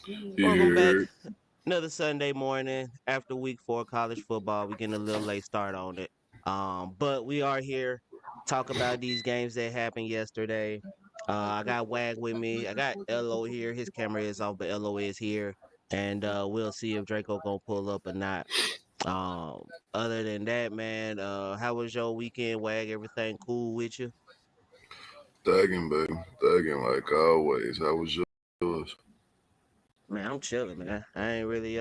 Welcome back. Yeah, Another Sunday morning after week 4 college football. We're getting a little late start on it. But we are here talk about these games that happened yesterday. I got Wag with me. I got LO here. His camera is off, but LO is here. And we'll see if Draco gonna pull up or not. Other than that, man, how was your weekend, Wag? Everything cool with you? thugging, baby. Thugging like always. How was yours? Man, I'm chilling, man. I ain't really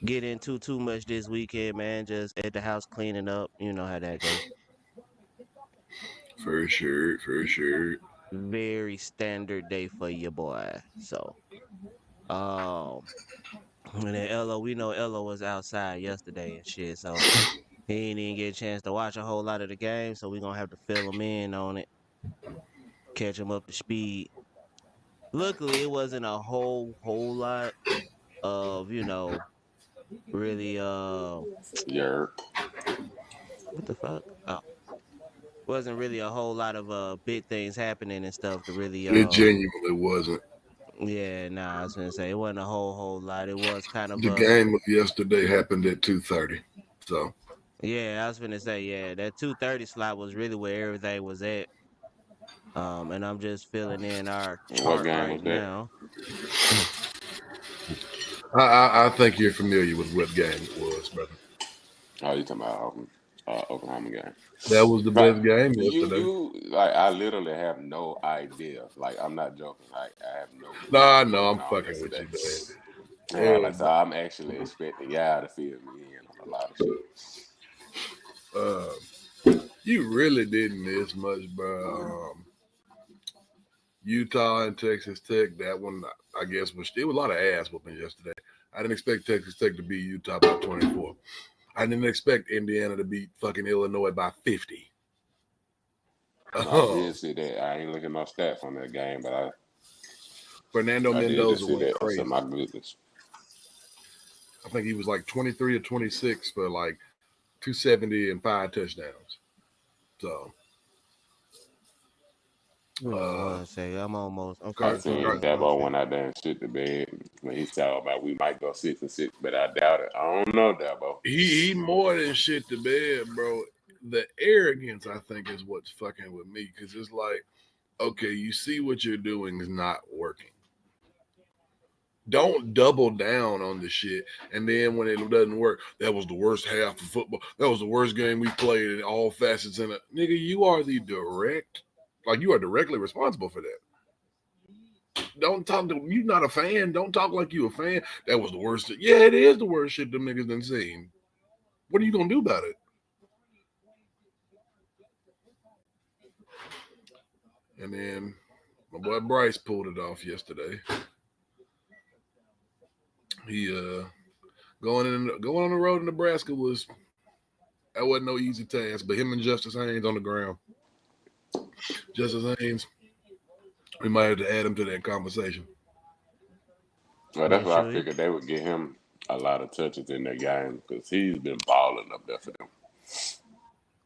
get into too much this weekend, man. Just at the house cleaning up. You know how that go. For sure, for sure. Very standard day for your boy. So, um, and then Ella, we know Ella was outside yesterday and shit. So he ain't even get a chance to watch a whole lot of the game. So we gonna have to fill him in on it, catch him up to speed. Luckily, it wasn't a whole lot of really Yeah. what the fuck. Oh, wasn't really a whole lot of big things happening and stuff to really It genuinely wasn't. yeah, nah, I was gonna say it wasn't a whole lot. It was kind of The a game of yesterday happened at 2:30. So, yeah, I was gonna say yeah, that 2:30 slot was really where everything was at. And I'm just filling in our What chart game right was that? now. I think you're familiar with what game it was, brother. Oh, you talking about Oklahoma game? That was the Like best game you, yesterday. you like I literally have no idea. Like I'm not joking. Like I have no clue Nah, what was no, I'm going on fucking with yesterday. you, man. Yeah, Yeah, like so I'm actually expecting y'all to fill me in on a lot of shit. you really didn't miss much, bro. Utah and Texas Tech, that one, I guess, it was a lot of ass whooping yesterday. I didn't expect Texas Tech to beat Utah by 24. I didn't expect Indiana to beat fucking Illinois by 50. I Oh, did see that. I ain't looking at no stats on that game, but Fernando I did Mendoza just see went that. I said, crazy. my goodness. I think he was like 23 or 26 for like 270 and 5 touchdowns. So, Oh, uh, one second, I'm I Car- finna pull seen it Car- up real Dabo quick. went out there and shit the bed when he talking about we might go 6-6, but I doubt it. I don't know, Dabo. he more than shit to bed, bro. The arrogance, I think, is what's fucking with me because it's like, okay, you see what you're doing is not working. Don't double down on the shit. And then when it doesn't work, that was the worst half of football. That was the worst game we played in all facets. In it, nigga, you are the direct, like you are directly responsible for that. Don't talk to you. Not a fan. Don't talk like you a fan. That was the worst. Yeah, it is the worst shit them niggas done seen. What are you gonna do about it? And then my boy Bryce pulled it off yesterday. He going on the road in Nebraska was that wasn't no easy task. But him and Justice Haynes on the ground. Justice Haynes, we might have to add him to that conversation. Well, Yeah, that's why I sure. figured they would get him a lot of touches in their game because he's been balling up there for them.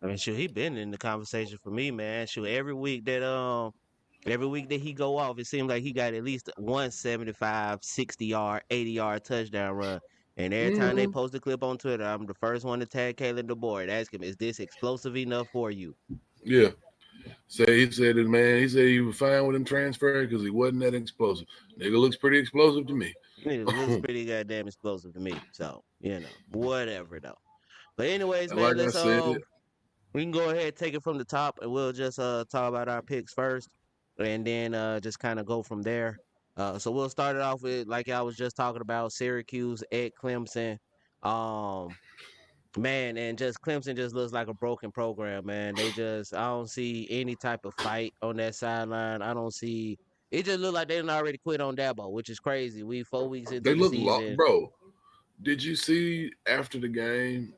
I mean, shoot, he been in the conversation for me, man. Shoot, every week that he go off, it seems like he got at least one 75, 60-yard, 80-yard touchdown run. And every time they Mm-hmm. post a clip on Twitter, I'm the first one to tag Kalen DeBoer and ask him, "Is this explosive enough for you?" Yeah. He said it, man. He said he was fine with him transferring because he wasn't that explosive. Nigga looks pretty explosive to me. It looks pretty goddamn explosive to me. So whatever though. But anyways, man, Like I let's said, we can go ahead and take it from the top, and we'll just talk about our picks first, and then just kind of go from there. So we'll start it off with like I was just talking about Syracuse at Clemson. Um, man, and just Clemson just looks like a broken program, man. I don't see any type of fight on that sideline. I don't see. It just look like they didn't already quit on Dabo, which is crazy. We 4 weeks they into the look season. bro. Did you see after the game,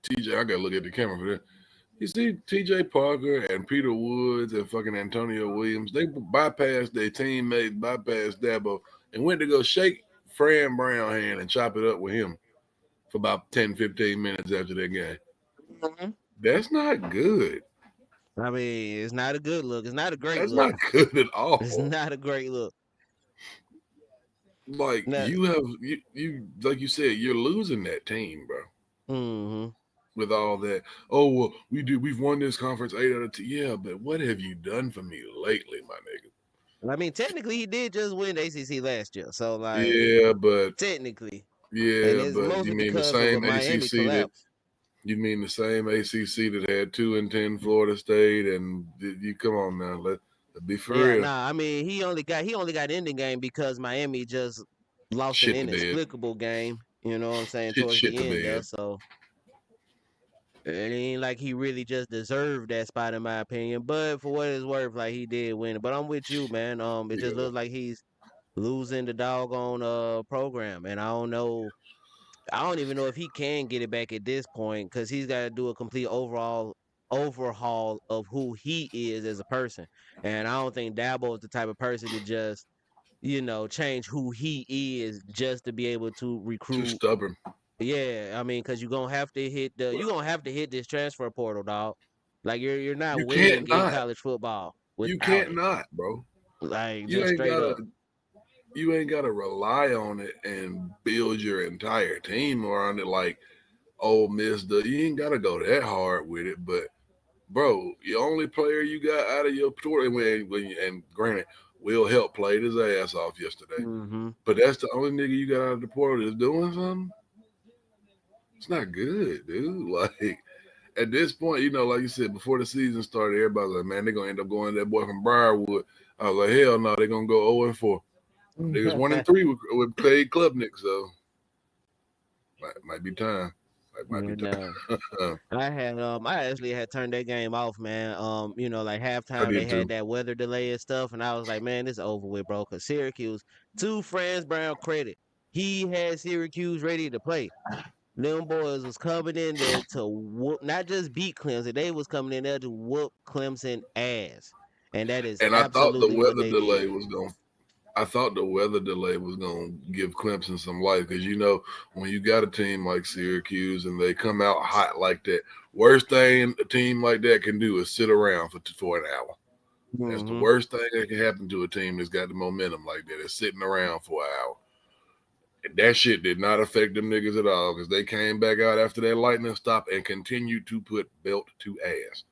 TJ? I gotta look at the camera for that. You see TJ Parker and Peter Woods and fucking Antonio Williams, they bypassed their teammates, bypassed Dabo, and went to go shake Fran Brown hand and chop it up with him for about 10, 15 minutes after that game. Mhm. That's not good. I mean, it's not a good look. It's not a great That's look. not good at It's all. not a great look. Like Now, you like you said, you're losing that team, bro. mm-hmm. With all that, oh well, we've won this conference 8 out of 10. Yeah, but what have you done for me lately, my nigga? I mean, technically, he did just win the ACC last year, so like Yeah, but technically, and yeah, it's but you mostly mean the because of a same Miami ACC that collapse. you mean the same ACC that had 2-10 Florida State, and you come on now, let's be for Yeah, real. nah. I mean, he only got ending game because Miami just lost an Shit the bed, inexplicable game. You know what I'm saying towards shit the the end there, bed. so it ain't like he really just deserved that spot in my opinion. But for what it's worth, like he did win it. But I'm with you, man. It just Yeah, looks like he's losing the doggone program, and I don't know. I don't even know if he can get it back at this point because he's got to do a complete overhaul of who he is as a person. And I don't think Dabo is the type of person to just change who he is just to be able to too recruit. stubborn. Yeah, I mean, because you're gonna have to hit this transfer portal, dog. Like you're not You can't winning in not. college football You without can't it. not, bro. Like You just ain't straight gotta. up. You ain't gotta rely on it and build your entire team around it. Like Ole Miss, you ain't gotta go that hard with it. But bro, the only player you got out of your tour, and granted, Will Help played his ass off yesterday. Mm-hmm. But that's the only nigga you got out of the portal that's doing something. It's not good, dude. Like at this point, like you said, before the season started, everybody's like, man, they're gonna end up going to that boy from Briarwood. I was like, hell no, they're gonna go 0-4. Niggas 1-3 with Cade Klubnik, so might be time. Might be No. time. I actually had turned that game off, man. Like I halftime they did had too. that weather delay and stuff, and I was like, man, this is over with, bro. Cause Syracuse, to Franz Brown credit, he had Syracuse ready to play. Them boys was coming in there to whoop, not just beat Clemson, they was coming in there to whoop Clemson ass, and that is And absolutely what they did. I thought the weather delay was gonna give Clemson some life because when you got a team like Syracuse and they come out hot like that, worst thing a team like that can do is sit around for an hour. That's the Mm-hmm. worst thing that can happen to a team that's got the momentum like that. Is sitting around for an hour. And that shit did not affect them niggas at all because they came back out after that lightning stop and continued to put belt to ass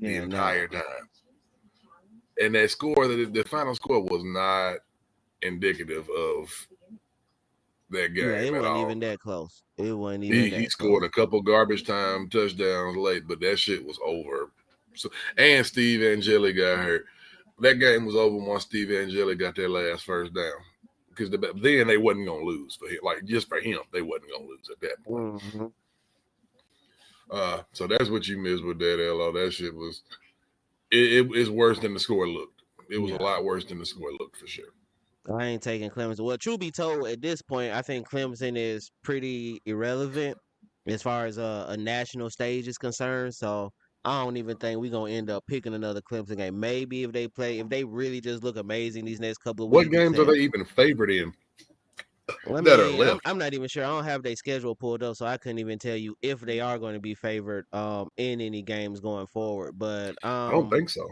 the Yeah, entire no. time. And that score, the final score was not indicative of that Yeah, it game at wasn't all. even that close. It wasn't even He that scored close. a couple garbage time touchdowns late, but that shit was over. So, and Steve Angeli got hurt. That game was over once Steve Angeli got their last first down. Because then they wasn't gonna lose for him. Like just for him, they wasn't gonna lose at that point. Mm-hmm. So that's what you missed with that LO. That shit was it's worse than the score looked. It was a lot worse than the score looked for sure. I ain't taking Clemson. Well, truth be told, at this point, I think Clemson is pretty irrelevant as far as a national stage is concerned. So I don't even think we're gonna end up picking another Clemson game. Maybe if they really just look amazing these next couple of What weeks. games are And they even favored in I that are mean, I'm left? I'm not even sure. I don't have their schedule pulled up, so I couldn't even tell you if they are going to be favored in any games going forward. But I don't think so.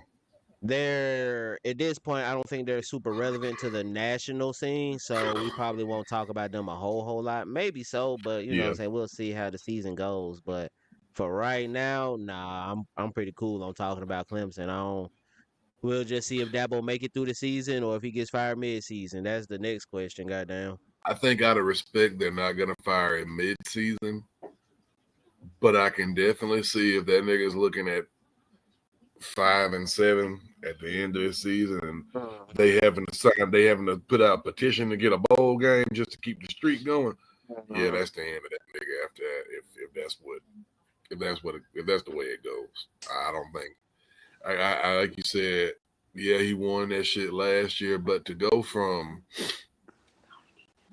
they're at this point, I don't think they're super relevant to the national scene, so we probably won't talk about them a whole lot. Maybe so, but you know what Yeah. I'm saying, we'll see how the season goes. But for right now, nah, I'm pretty cool on talking about Clemson. We'll just see if Dabo make it through the season or if he gets fired mid-season. That's the next question, goddamn. I think out of respect, they're not gonna fire him mid-season. But I can definitely see if that nigga's looking at 5-7 at the end of the season, and they having to put out a petition to get a bowl game just to keep the streak going. Yeah, that's the end of that nigga after that. If that's the way it goes, I don't think. I like you said, yeah, he won that shit last year, but to go from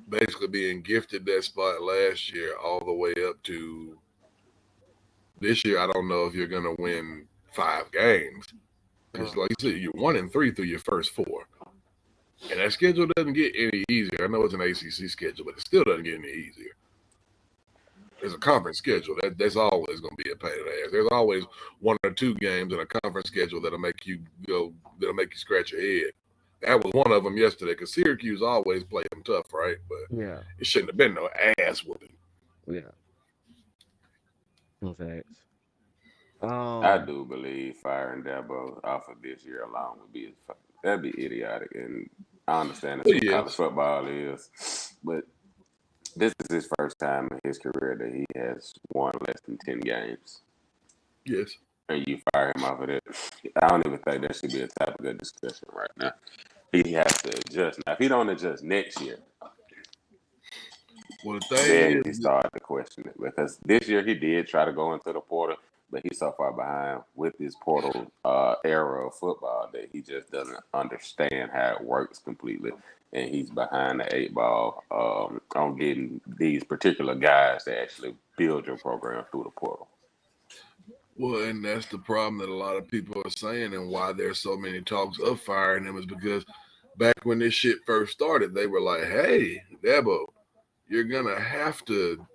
basically being gifted that spot last year all the way up to this year, I don't know if you're gonna win 5 games. Because like you said, you're 1-3 through your first 4. And that schedule doesn't get any easier. I know it's an ACC schedule, but it still doesn't get any easier. There's a conference schedule. That's always going to be a pain in the ass. There's always 1 or 2 games in a conference schedule that'll make you scratch your head. That was one of them yesterday because Syracuse always play them tough, right? But Yeah. it shouldn't have been no ass whooping. Yeah. In fact. I do believe firing Dabo off of this year alone that'd be idiotic, and I understand that's what college football is, but this is his first time in his career that he has won less than 10 games. Yes. And you fire him off of it. I don't even think that should be a topic of discussion right now. He has to adjust. Now, if he don't adjust next year, then he started to question it. Because this year he did try to go into the portal, but he's so far behind with this portal era of football that he just doesn't understand how it works completely. And he's behind the 8 ball on getting these particular guys to actually build your program through the portal. Well, and that's the problem that a lot of people are saying, and why there's so many talks of firing him is because back when this shit first started, they were like, "Hey, Dabo, you're gonna have to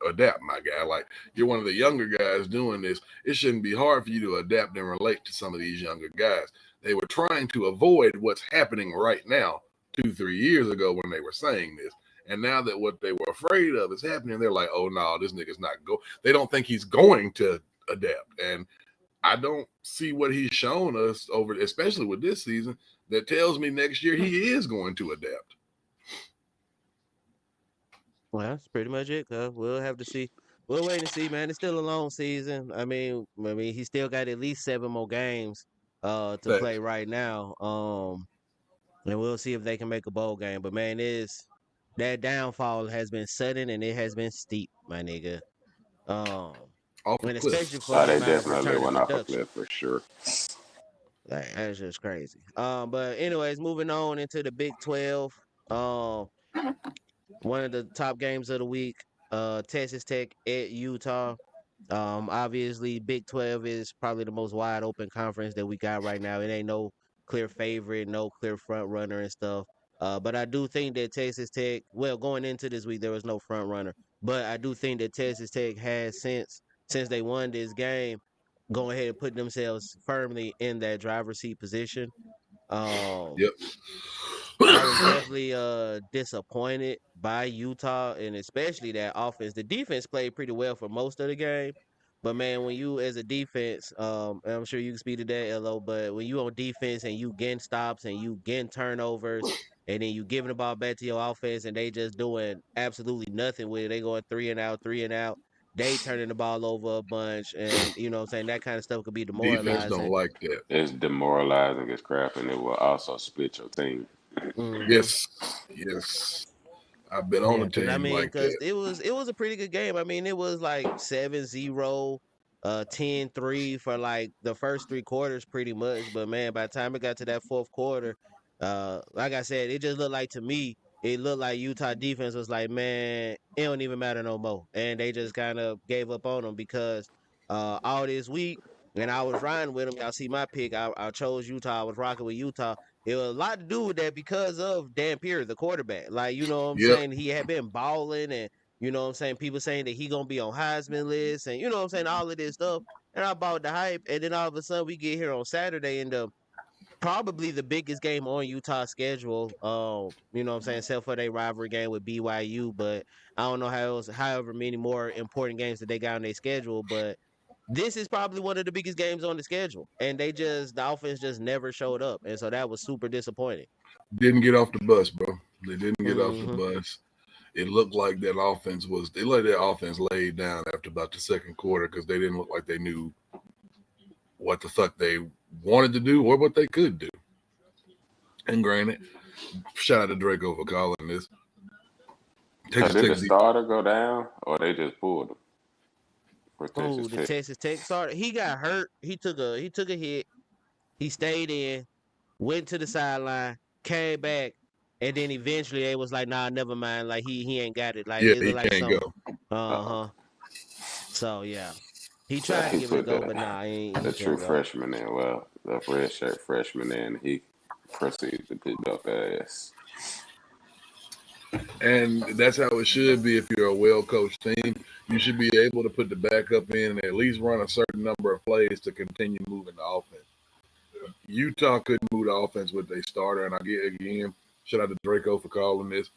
adapt, my guy. Like, you're one of the younger guys doing this. It shouldn't be hard for you to adapt and relate to some of these younger guys." They were trying to avoid what's happening right now 2-3 years ago when they were saying this. And now that what they were afraid of is happening, they're like, "Oh no, this nigga's not go." They don't think he's going to adapt, and I don't see what he's shown us over, especially with this season, that tells me next year he is going to adapt. Well, that's pretty much it. We'll have to see. We'll wait and see, man. It's still a long season. I mean, he still got at least 7 more games to play right now. And we'll see if they can make a bowl game. But man, that downfall has been sudden and it has been steep, my nigga. And especially for they definitely went off a cliff for sure. Like, that's just crazy. But anyways, moving on into the Big 12. One of the top games of the week, Texas Tech at Utah. Obviously, Big 12 is probably the most wide open conference that we got right now. It ain't no clear favorite, no clear front runner and stuff. But I do think that Texas Tech, well, going into this week, there was no front runner. But I do think that Texas Tech has since they won this game, go ahead and put themselves firmly in that driver's seat position. Yep. I was definitely disappointed by Utah, and especially that offense. The defense played pretty well for most of the game, but man, when you as a defense, and I'm sure you can speak to that, LO, but when you on defense and you getting stops and you getting turnovers, and then you giving the ball back to your offense and they just doing absolutely nothing with it. They going 3 and out. They turning the ball over a bunch, and you know what I'm saying, that kind of stuff could be demoralizing. Defense don't like that. It's demoralizing as crap, and it will also split your team. Mm-hmm. Yes. I've been on a team like that. It was a pretty good game. I mean, it was like 7-0, 10-3 for like the first 3 quarters pretty much. But man, by the time it got to that fourth quarter, like I said, it just looked like, to me, it looked like Utah defense was like, man, it don't even matter no more. And they just kind of gave up on them because all this week, and I was riding with them. Y'all see my pick. I chose Utah. I was rocking with Utah. It was a lot to do with that because of Dan Pierre, the quarterback. Like, you know what I'm saying? He had been balling, and you know what I'm saying? People saying that he gonna be on Heisman list, and you know what I'm saying? All of this stuff. And I bought the hype, and then all of a sudden we get here on Saturday and probably the biggest game on Utah's schedule. You know what I'm saying? Except for their rivalry game with BYU, but I don't know however many more important games that they got on their schedule, but this is probably one of the biggest games on the schedule, and the offense just never showed up, and so that was super disappointing. Didn't get off the bus, bro. They didn't get off the bus. It looked like that offense they let that offense lay down after about the second quarter because they didn't look like they knew what the fuck they wanted to do or what they could do. And granted, shout out to Draco for calling this. Did the starter go down, or they just pulled him? The Texas Tech starter. He got hurt. He took a hit. He stayed in, went to the sideline, came back, and then eventually they was like, "Nah, never mind. Like he ain't got it. Like it looked like something." So yeah, he tried to give it a go, but nah, he ain't. The true freshman in, the red shirt freshman in, he proceeded to pick up ass. And that's how it should be if you're a well-coached team. You should be able to put the backup in and at least run a certain number of plays to continue moving the offense. Utah couldn't move the offense with their starter, and I get again, shout out to Draco for calling this.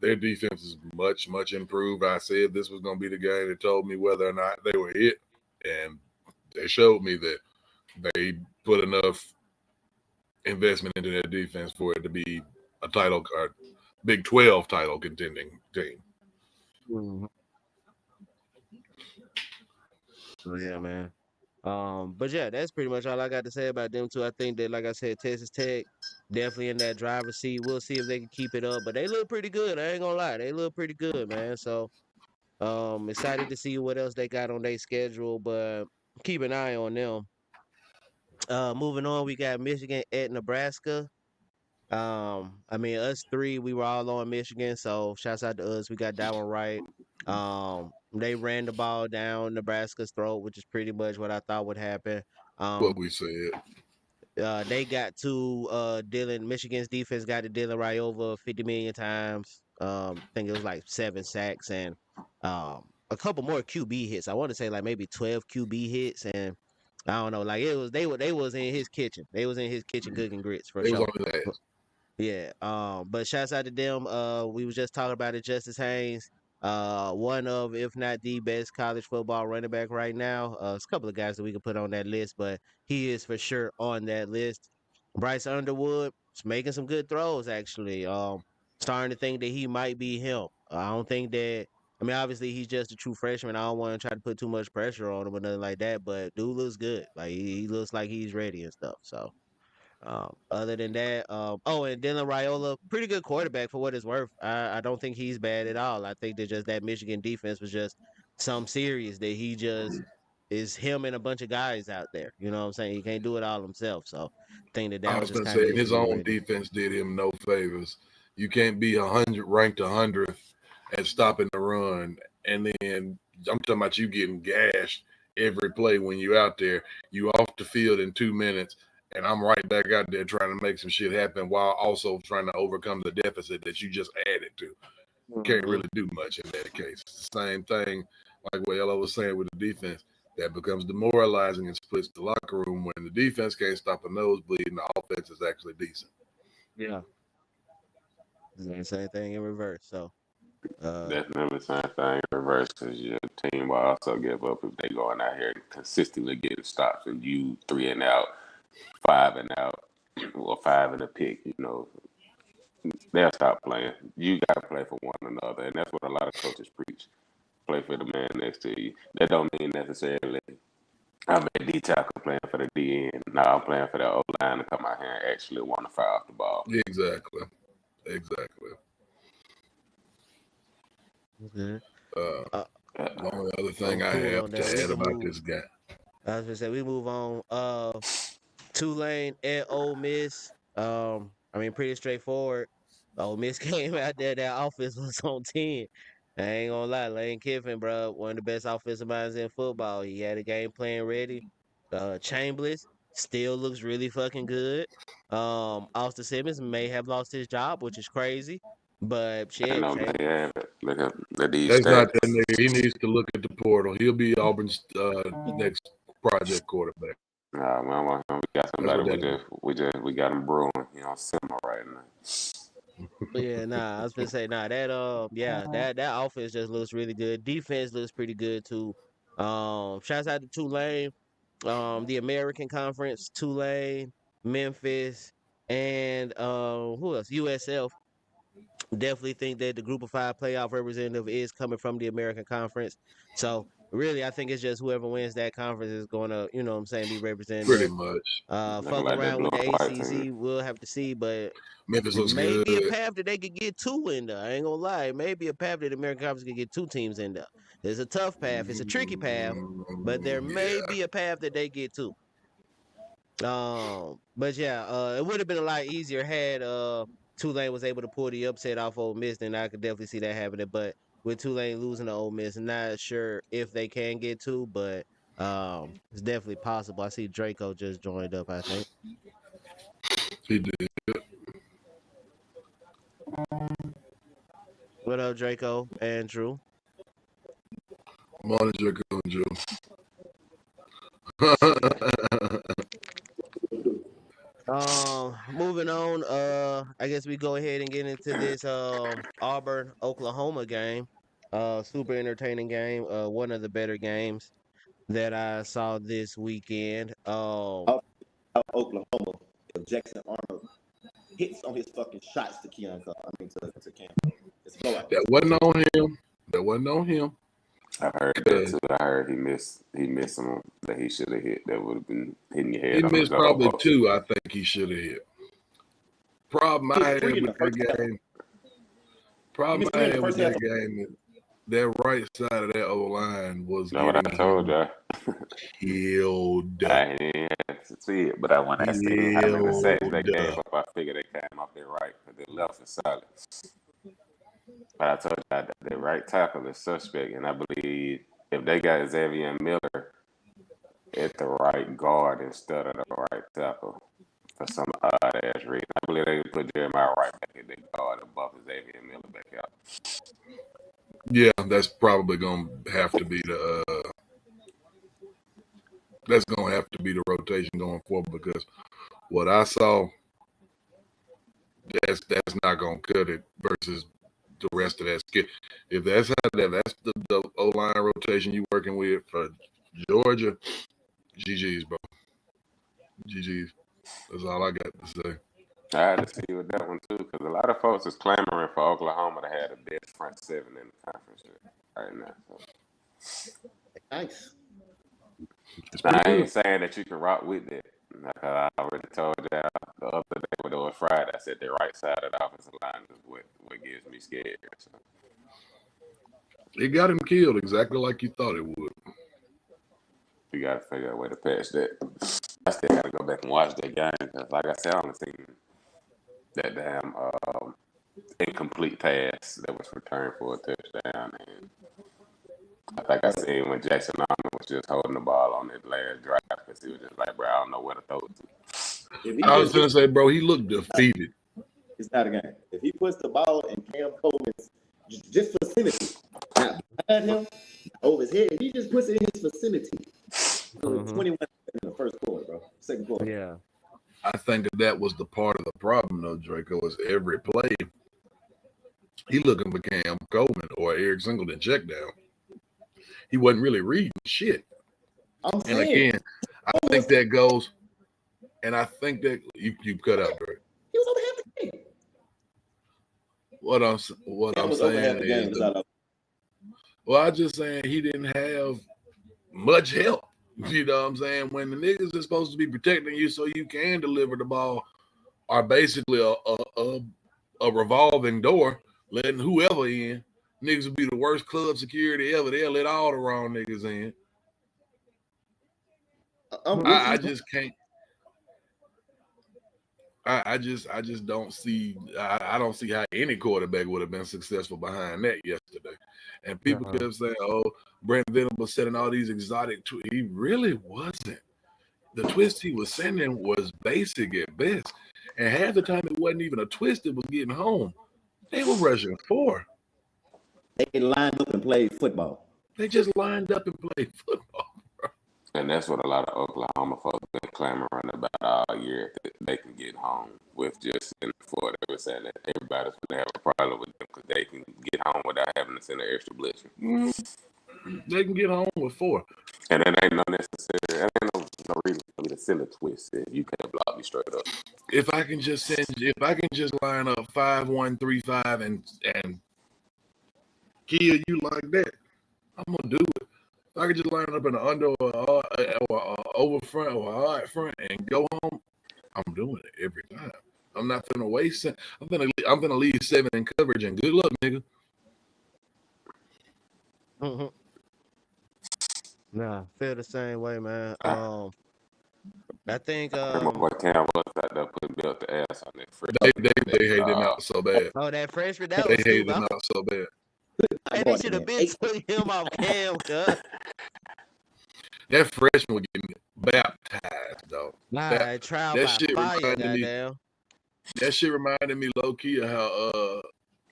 Their defense is much, much improved. I said this was going to be the game that told me whether or not they were it, and they showed me that they put enough investment into their defense for it to be a title, Big 12 title contending team. Mm-hmm. So yeah, man. But yeah, that's pretty much all I got to say about them two. I think that, like I said, Texas Tech definitely in that driver's seat. We'll see if they can keep it up, but they look pretty good. I ain't gonna lie, they look pretty good, man. So, excited to see what else they got on their schedule, but keep an eye on them. Moving on, we got Michigan at Nebraska. I mean, us three, we were all on Michigan, so shouts out to us. We got that one right. They ran the ball down Nebraska's throat, which is pretty much what I thought would happen. What we said. They got to Dylan. Michigan's defense got to Dylan right over 50 million times. I think it was like 7 sacks and a couple more QB hits. I want to say like maybe 12 QB hits, and I don't know. Like it was they was in his kitchen. They was in his kitchen cooking grits for It was sure. on his ass. Yeah. But shouts out to them. We was just talking about it. Justice Haynes, one of, if not the best college football running back right now. There's a couple of guys that we could put on that list, but he is for sure on that list. Bryce Underwood is making some good throws actually. Starting to think that he might be him. I don't think that. I mean, obviously he's just a true freshman. I don't want to try to put too much pressure on him or nothing like that. But dude looks good. Like he looks like he's ready and stuff. So. Other than that, and Dylan Raiola, pretty good quarterback for what it's worth. I don't think he's bad at all. I think that just that Michigan defense was just some serious that he just is him and a bunch of guys out there. You know what I'm saying? He can't do it all himself. So I think that I was was just going kind to of say his own defense did him no favors. You can't be ranked 100th at stopping the run, and then I'm talking about you getting gashed every play when you out there. You off the field in 2 minutes, and I'm right back out there trying to make some shit happen while also trying to overcome the deficit that you just added to. You can't really do much in that case. It's the same thing, like what Ella was saying with the defense. That becomes demoralizing and splits the locker room when the defense can't stop a nosebleed and the offense is actually decent. Yeah. The same thing in reverse. So Definitely the same thing in reverse because your team will also give up if they going out here and consistently getting stops and you 3 and out, 5 and out, or 5 and a pick. You know, they'll stop playing. You got to play for one another, and that's what a lot of coaches preach. Play for the man next to you. That don't mean necessarily I'm a D tackle playing for the DN. No, I'm playing for the O line to come out here and actually want to fire off the ball. Exactly. okay. The only other thing I have to add about this guy. I was gonna say we move on. Tulane at Ole Miss. I mean, pretty straightforward. Ole Miss came out there. That offense was on 10. I ain't gonna lie, Lane Kiffin, bro, one of the best offensive minds in football. He had a game plan ready. Chambliss still looks really fucking good. Austin Simmons may have lost his job, which is crazy. But shit, I know, man. Yeah, look at these That's stats. not that nigga. He needs to look at the portal. He'll be Auburn's next project quarterback. Nah, man, we got somebody. We got him brewing. You know, simmer right now. Yeah, nah, I was gonna say, nah, that offense just looks really good. Defense looks pretty good too. Shouts out to Tulane, the American Conference, Tulane, Memphis, and who else? USF. Definitely think that the Group of 5 playoff representative is coming from the American Conference. So really, I think it's just whoever wins that conference is going to, you know what I'm saying, be represented. Pretty much. Fuck like around with the blue and white ACC. team. We'll have to see, but Memphis looks maybe good. a path that they could get 2 in there. I ain't gonna lie. Maybe a path that the American Conference could get 2 teams in there. It's a tough path. It's a tricky path, but there may be a path that they get 2. But yeah, it would have been a lot easier had Tulane was able to pull the upset off Ole Miss. Then I could definitely see that happening. But with Tulane losing to Ole Miss, I'm not sure if they can get 2, but it's definitely possible. I see Draco just joined up, I think. He did. What up, Draco? Andrew? Morning, Draco and Joe. moving on. I guess we go ahead and get into this Auburn Oklahoma game. Super entertaining game. One of the better games that I saw this weekend. Out Oklahoma, if Jackson Arnold hits on his fucking shots to Keon Carr. I mean to Cam. It's a blowout. That wasn't on him. That wasn't on him. I heard that too. I heard he missed some that he should have hit. That would have been hitting your head. He missed probably two. I think he should have hit. Problem I had with that game. Problem I had with that game. That right side of that O line was That's what I told you. Killed. I didn't have to see it, but I want to see how many sacks they gave up. I figured they came off their right, but their left is solid. But I told you that the right tackle is suspect, and I believe if they got Xavier Miller at the right guard instead of the right tackle for some odd ass reason, I believe they would put Jeremiah right back at the guard and bump Xavier Miller back out. Yeah, that's probably gonna have to be the rotation going forward, because what I saw, that's not gonna cut it versus the rest of that skill. If that's the O-line rotation you working with for Georgia, GG's, bro. GG's. That's all I got to say. I had to see with that one too, because a lot of folks is clamoring for Oklahoma to have the best front seven in the conference right now. So. Nice. Now, I ain't saying that you can rock with it. Like I already told you the other day when it was Friday, I said the right side of the offensive line is what gets me scared. So. It got him killed exactly like you thought it would. You got to figure out a way to patch that. I still got to go back and watch that game because, like I said, I only seen that damn incomplete pass that was returned for a touchdown. And I think I seen when Jackson Arnold was just holding the ball on that last drive because he was just like, bro, I don't know where to throw it to. I was going to say, bro, he looked defeated. It's not a game. If he puts the ball in Cam Coleman's just vicinity, not behind him, over his head, if he just puts it in his vicinity, 21 in the first quarter, bro. Second quarter. Yeah. I think that was the part of the problem, though, Draco, is every play he looking for Cam Coleman or Eric Singleton check down. He wasn't really reading shit. And again, I think that goes, and I think that you cut out, Drake. He was over half the game. What I'm saying is, well, I'm just saying he didn't have much help. You know what I'm saying? When the niggas are supposed to be protecting you so you can deliver the ball are basically a revolving door, letting whoever in. Niggas will be the worst club security ever. They'll let all the wrong niggas in. I just can't. I just don't see. I don't see how any quarterback would have been successful behind that yesterday. And people kept saying, "Oh, Brent Venables setting all these exotic twists." He really wasn't. The twist he was sending was basic at best, and half the time it wasn't even a twist that was getting home. They were rushing 4. They lined up and played football. They just lined up and played football, bro. And that's what a lot of Oklahoma folks been clamoring about all year, that they can get home with just in the 4. They were saying that everybody's going to have a problem with them because they can get home without having to send an extra blitzer. They can get home with 4. And it ain't no necessary. It ain't no reason for me to send a twist if you can't block me straight up. If I can just line up 5-1-3-5 and kill you like that, I'm gonna do it. If I could just line up in an under or over front or a hard front and go home, I'm doing it every time. I'm not finna waste it. I'm gonna leave 7 in coverage and good luck, nigga. Nah, feel the same way, man. I think my boy Cam was out there putting belt to ass on that free. They hated him out so bad. Oh, that freshman, that They was hated him out so bad. And they should have been putting him off Cam, cuz. That freshman was getting baptized, though. Nah, trial that by shit fire, reminded me. goddamn. That shit reminded me low key of how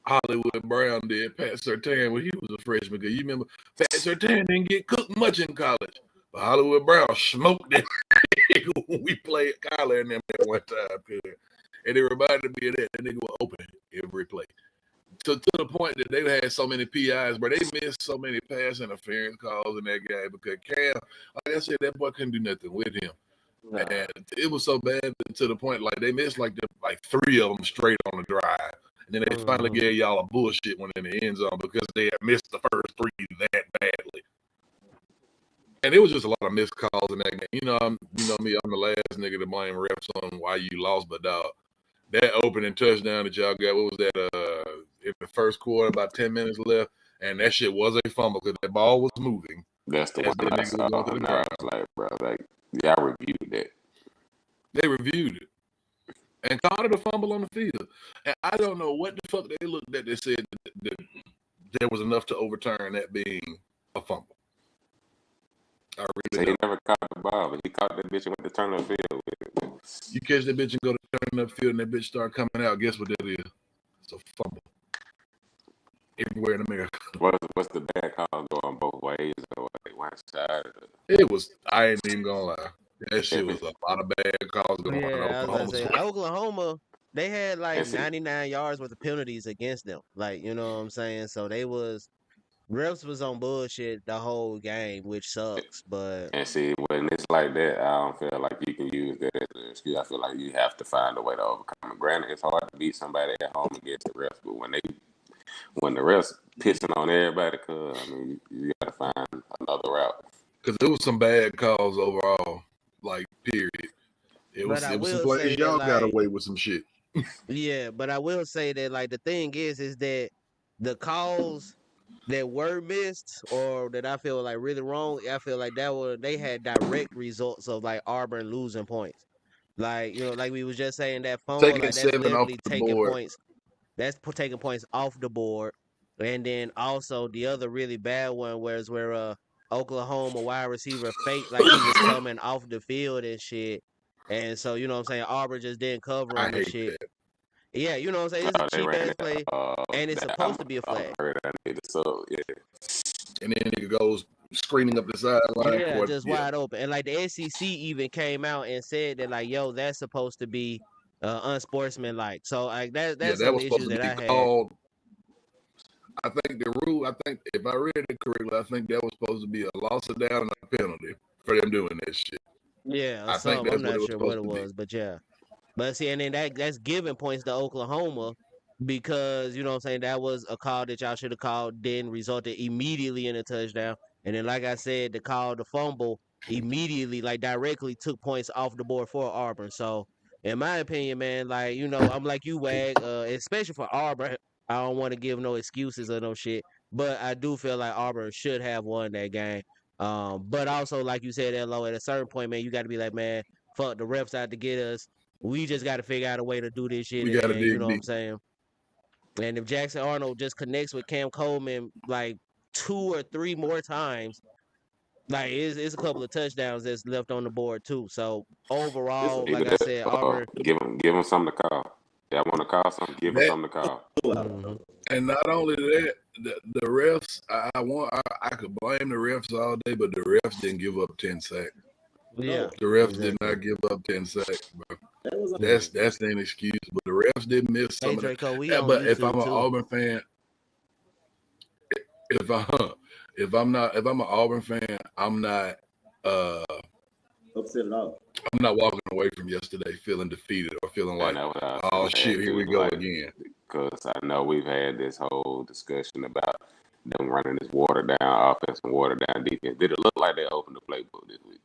Hollywood Brown did Pat Surtain when he was a freshman. Cause you remember Pat Surtain didn't get cooked much in college, but Hollywood Brown smoked it when we played Kyler and them at one time period. And it reminded me of that. That nigga was open every play. To the point that they've had so many PIs, but they missed so many pass interference calls in that game because Cam, like I said, that boy couldn't do nothing with him. Nah. And it was so bad to the point like they missed like 3 of them straight on the drive. And then they finally gave y'all a bullshit one in the end zone because they had missed the first 3 that badly. And it was just a lot of missed calls in that game. You know me, I'm the last nigga to blame refs on why you lost, but dog, that opening touchdown that y'all got, what was that? In the first quarter, about 10 minutes left, and that shit was a fumble because that ball was moving. That's the one I saw, and I was like, bro, I reviewed that. They reviewed it and called it a fumble on the field. And I don't know what the fuck they looked at. They said that there was enough to overturn that being a fumble. I really he never caught the ball, but he caught that bitch and went to turn up field with it. You catch that bitch and go to turn up field, and that bitch start coming out. Guess what that is? It's a fumble. Everywhere in America. What's the bad call going both ways or like one side? It was. I ain't even gonna lie. That shit was a lot of bad calls going on. Yeah, I was gonna say Oklahoma. They had like 99 yards worth of penalties against them. Like, you know what I'm saying? So refs was on bullshit the whole game, which sucks. But and see, when it's like that, I don't feel like you can use that as an excuse. I feel like you have to find a way to overcome it. Granted, it's hard to beat somebody at home against the refs, but when the refs pissing on everybody, cause I mean, you gotta find another route. Because there was some bad calls overall, like period. It was some plays y'all got away with some shit. Yeah, but I will say that like the thing is that the calls that were missed or that I feel like really wrong, I feel like they had direct results of like Auburn losing points. Like, you know, like we was just saying that fumble, taking like, 7 off the taking board. points. That's taking points off the board. And then also the other really bad one where Oklahoma wide receiver faked like he was coming off the field and shit. And so, you know what I'm saying, Auburn just didn't cover him and shit. That. Yeah, you know what I'm saying? It's a cheap ass play, and it's supposed to be a flag. And then it goes screening up the sideline. Yeah, just wide open. And like the SEC even came out and said that like, yo, that's supposed to be unsportsmanlike. So like that's some issues that I had. I think the rule, if I read it correctly, I think that was supposed to be a loss of down and a penalty for them doing that shit. Yeah, I'm not sure what it was, but yeah. But see, and then that's giving points to Oklahoma because, you know what I'm saying, that was a call that y'all should have called, then resulted immediately in a touchdown. And then, like I said, the call, the fumble, immediately, like directly took points off the board for Auburn. So, in my opinion, man, like, you know, I'm like you, Wag, especially for Auburn. I don't want to give no excuses or no shit, but I do feel like Auburn should have won that game. But also, like you said, L.O., at a certain point, man, you got to be like, man, fuck the refs out to get us. We just got to figure out a way to do this shit. We got to dig you know deep. what I'm saying? And if Jackson Arnold just connects with Cam Coleman like 2 or 3 more times, like it's a couple of touchdowns that's left on the board too. So overall, like I said, Auburn, give him something to call. Y'all want to call something? Give him something to call. Mm-hmm. And not only that, the refs, I could blame the refs all day, but the refs didn't give up 10 sacks. Yeah, the refs did not give up 10 sacks, bro. That's an excuse, but the refs did miss some of that. But if I'm an Auburn fan, if I'm an Auburn fan, I'm not upset at all. I'm not walking away from yesterday feeling defeated or feeling like, oh shit, here we go again. Because I know we've had this whole discussion about them running this watered down offense and watered down defense. Did it look like they opened the playbook this week?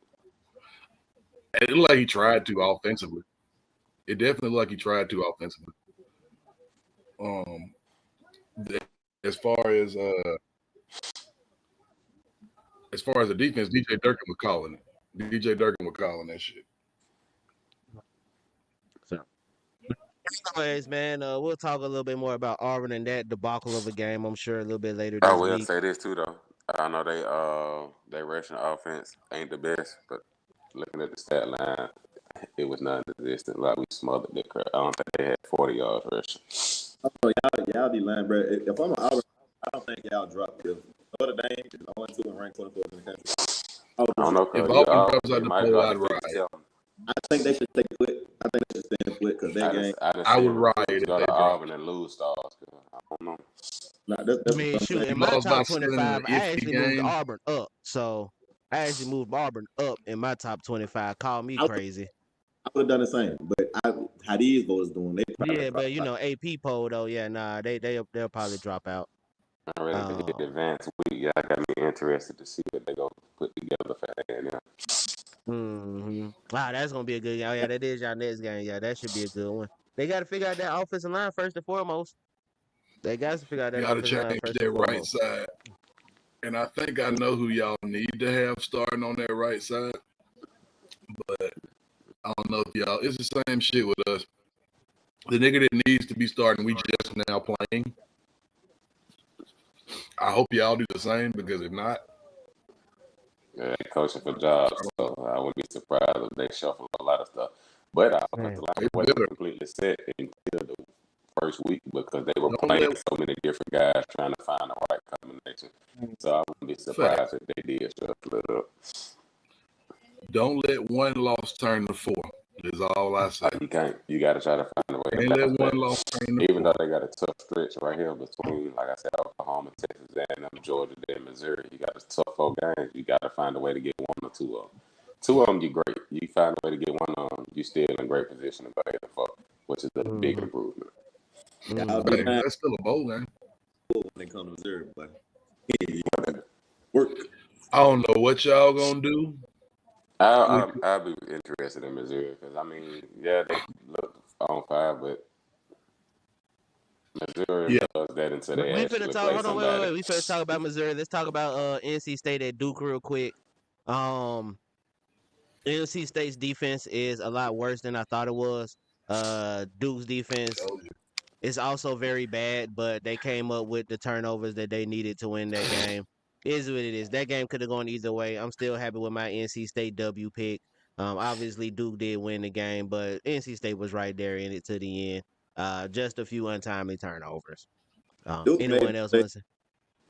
It looked like he tried to offensively. It definitely looked like he tried to offensively. As far as the defense, DJ Durkin was calling it. DJ Durkin was calling that shit. So, anyways, man, we'll talk a little bit more about Auburn and that debacle of a game, I'm sure, a little bit later this week. I will say this too, though. I know they rushing offense ain't the best, but looking at the stat line, it was non-existent. Like, we smothered the crap. I don't think they had 40 yards rushing. Oh, y'all be lying, bro. If I'm an Auburn, I don't think y'all drop it. Notre Dame is 0-2 and ranked 24th in the country. I don't know, if Auburn comes out the poll, I'd ride. I think they should take Foot. I think they should stand Foot because that game. I would riot if go they to dropped Auburn it. and lose Stars. I don't know. Nah, that's I what mean, I'm shoot, saying. in my Laws top not sending an 25, I iffy actually moved game. Auburn up. So I actually moved Auburn up in my top 25. Call me I- crazy. I would have done the same, but how these voters doing? They probably Yeah, but drop you know, AP poll though, yeah, nah, they'll probably drop out. I'm ready to hit the advance week. Yeah, I got me interested to see what they go put together for A&M. Wow, that's gonna be a good game. Oh yeah, that is y'all next game. Yeah, that should be a good one. They got to figure out that offensive line first and foremost. They got to figure out that Got to offensive line change first their and right foremost. side. And I think I know who y'all need to have starting on that right side. But I don't know if y'all, it's the same shit with us. The nigga that needs to be starting, we just now playing. I hope y'all do the same because if not, Yeah, they coaching for jobs, so I wouldn't be surprised if they shuffle a lot of stuff. But our offensive line wasn't completely set until the first week because they were playing so many different guys trying to find the right combination. So I wouldn't be surprised if they did shuffle it up. don't let one loss turn to four. Is all I say. You got to try to find a way to Can't balance let one that. loss turn to Even four. though they got a tough stretch right here between, like I said, Oklahoma, Texas, A&M, Georgia, then Missouri. You got a tough 4 games. You got to find a way to get 1 or 2 of them. 2 of them, you're great. You find a way to get 1 of them, you're still in great position to go ahead and fuck, which is a big improvement. Hey, that's still a bowl game. when they come to Missouri, but work. I don't know what y'all gonna do. I'll be interested in Missouri because, I mean, yeah, they look on fire, but Missouri does that until they actually play somebody. Wait. We finna talk about Missouri. Let's talk about NC State at Duke real quick. NC State's defense is a lot worse than I thought it was. Duke's defense is also very bad, but they came up with the turnovers that they needed to win that game. It is what it is. That game could have gone either way. I'm still happy with my NC State W pick. Obviously Duke did win the game, but NC State was right there in it to the end. Just a few untimely turnovers. Anyone else want to say?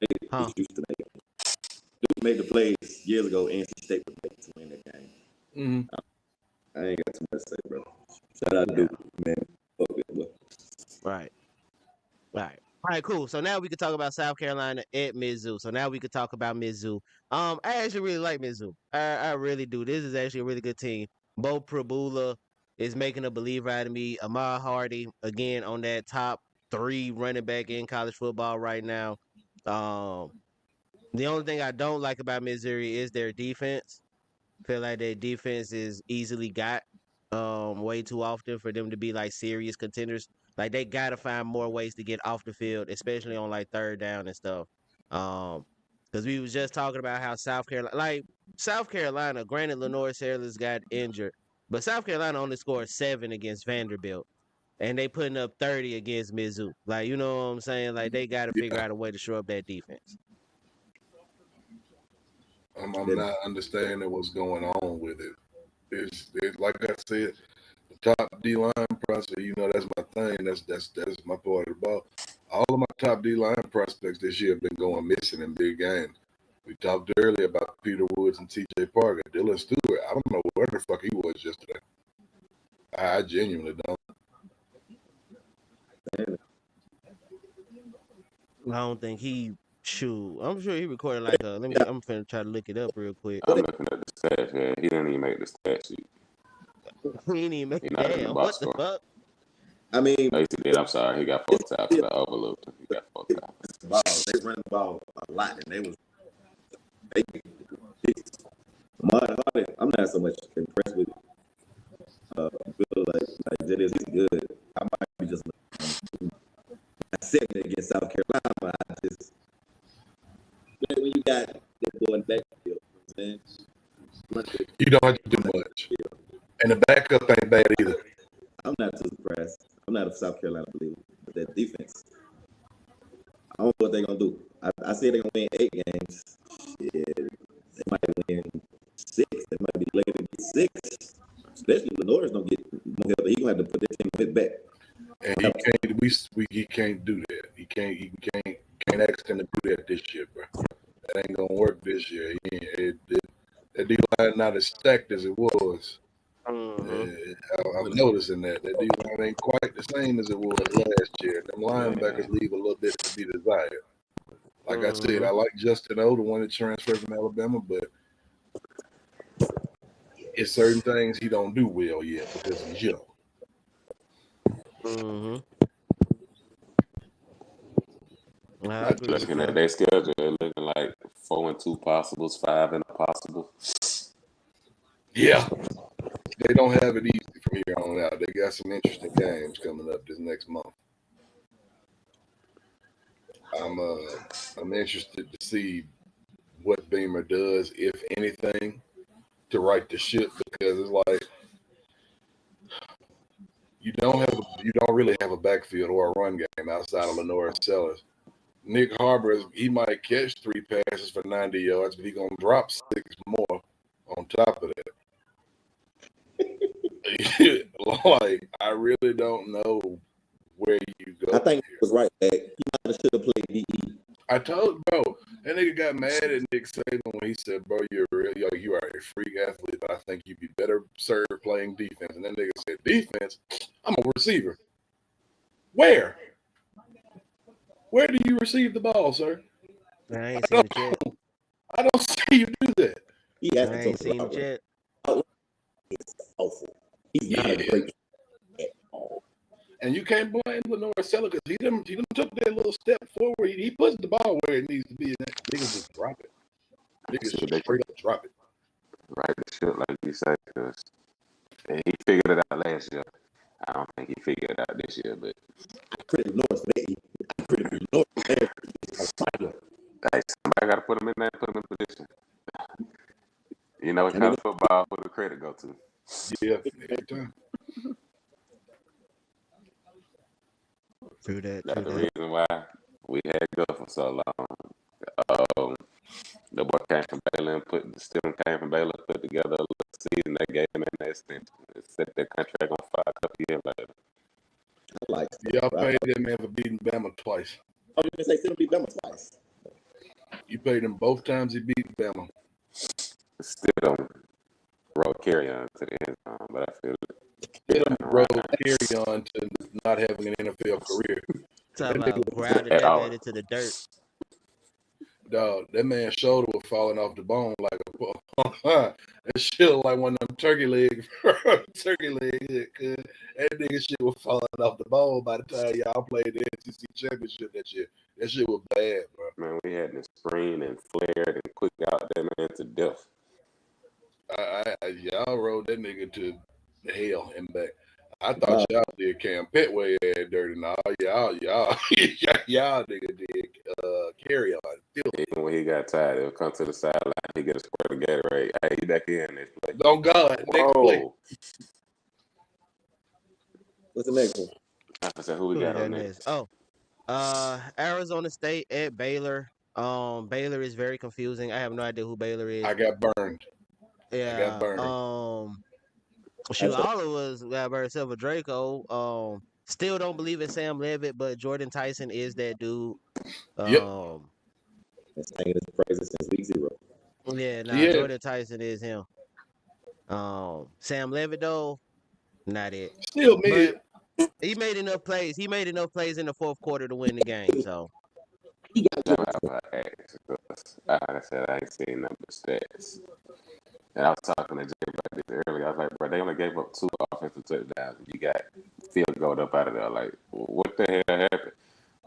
Duke made the plays years ago. NC State was made to win that game. I ain't got too much to say, bro. Shout out to Duke, man. Fuck it, boy. Right. All right, cool. So now we can talk about South Carolina at Mizzou. So now we can talk about Mizzou. I actually really like Mizzou. I really do. This is actually a really good team. Bo Prabula is making a believer out of me. Ahmad Hardy, again, on that top 3 running back in college football right now. The only thing I don't like about Missouri is their defense. Feel like their defense is easily got way too often for them to be like serious contenders. Like they gotta find more ways to get off the field, especially on like 3rd down and stuff. Because we was just talking about how South Carolina, granted Lenore Sailors got injured, but South Carolina only scored 7 against Vanderbilt, and they putting up 30 against Mizzou. Like, you know what I'm saying? Like they gotta figure out a way to shore up that defense. I'm not understanding what's going on with it. It's like I said, the top D line prospect. You know, that's my thing. That's my part of the ball. All of my top D line prospects this year have been going missing in big games. We talked earlier about Peter Woods and T.J. Parker. Dylan Stewart, I don't know where the fuck he was yesterday. I genuinely don't. I don't think he. Shoot, I'm sure he recorded like a. I'm finna try to look it up real quick. I'm looking at the stats. Yeah, he didn't even make the stat sheet. He didn't even make. Not in the Damn, box what the score. fuck? I mean, No, he did. I'm sorry. He got 4 tackles. I overlooked him. He got 4 tackles. They run the ball a lot, and they was. I'm not so much impressed with Bill like that is. He's good. I might be just second against South Carolina. I just when you got that boy in the backfield, you know what I'm saying? You don't have to do much. And the backup ain't bad either. I'm not too surprised. I'm not a South Carolina believer, but that defense. I don't know what they're gonna do. I say they're gonna win 8 games. Yeah, they might win 6. They might be later than 6. Especially Lenore's don't get no help. He's gonna have to put that team a bit back. And he can't do that. He can't ask him to do that this year, bro. That ain't gonna work this year. That D line not as stacked as it was. I'm noticing that D line ain't quite the same as it was last year. Them linebackers leave a little bit to be desired. Like I said, I like Justin O, the one that transferred from Alabama, but it's certain things he don't do well yet because he's young. Looking at their schedule, they're looking like 4-2 possibles, 5 impossible. Yeah, they don't have it easy from here on out. They got some interesting games coming up this next month. I'm interested to see what Beamer does, if anything, to right the ship, because it's like you don't really have a backfield or a run game outside of Lenore Sellers. Nick Harbor, he might catch 3 passes for 90 yards, but he's gonna drop 6 more on top of that. Like, I really don't know where you go. I think it was right back. He might have should have played DE. I told bro, that nigga got mad at Nick Saban when he said, "Bro, you are a freak athlete, but I think you'd be better served playing defense." And that nigga said, "Defense? I'm a receiver. Where? Where do you receive the ball, sir? I ain't seen it yet. I don't see you do that." He I has ain't seen it yet. It's awful. He's not a great at all. And you can't blame Lenore Sellers because he done took that little step forward. He puts the ball where it needs to be, and that niggas just drop it. Niggas just straight up drop it. Right, the shit like you say, because he figured it out last year. I don't think he figured it out this year, but Pretty North, pretty North. Hey, somebody got to put him in there, put him in position. You know what kind of football for the credit go to? Yeah, every time. True that. That's the reason why we had Gus for so long. The boy came from Baylor and put together a little season. They gave him an extension. They set their contract on fire a couple years later. Y'all paid that man for beating Bama twice. I was going to say, still beat Bama twice. You paid him both times he beat Bama. Still don't road carry on to the end zone, but I feel road carry on to not having an NFL career. Talking about grounded that man into the dirt. Dog, that man's shoulder was falling off the bone like that shit was like one of them turkey legs. That nigga shit was falling off the bone by the time y'all played the SEC championship that year. That shit was bad, bro. Man, we had to screen and flared and quick out that man to death. Y'all rode that nigga to hell and back. I thought y'all did Cam Petway had dirty. Now y'all nigga did carry on. Even when he got tired, he'll come to the sideline. He get a squirt of Gatorade. Hey, he back in this play. Oh God, next play. What's the next one? I said, who we got on next? Arizona State at Baylor. Baylor is very confusing. I have no idea who Baylor is. I got burned. Yeah. I got burned. Shoot, all of us got burned except for Draco. Still don't believe in Sam Levitt, but Jordan Tyson is that dude. Been saying this crazy since week 0. Yeah, Jordan Tyson is him. Sam Levitt though, not it. Still mid. He made enough plays. He made enough plays in the fourth quarter to win the game. So. Like I said, I ain't seen number stats. And I was talking to Jay about this earlier. I was like, bro, they only gave up 2 offensive touchdowns. You got field goal up out of there. Like, what the hell happened?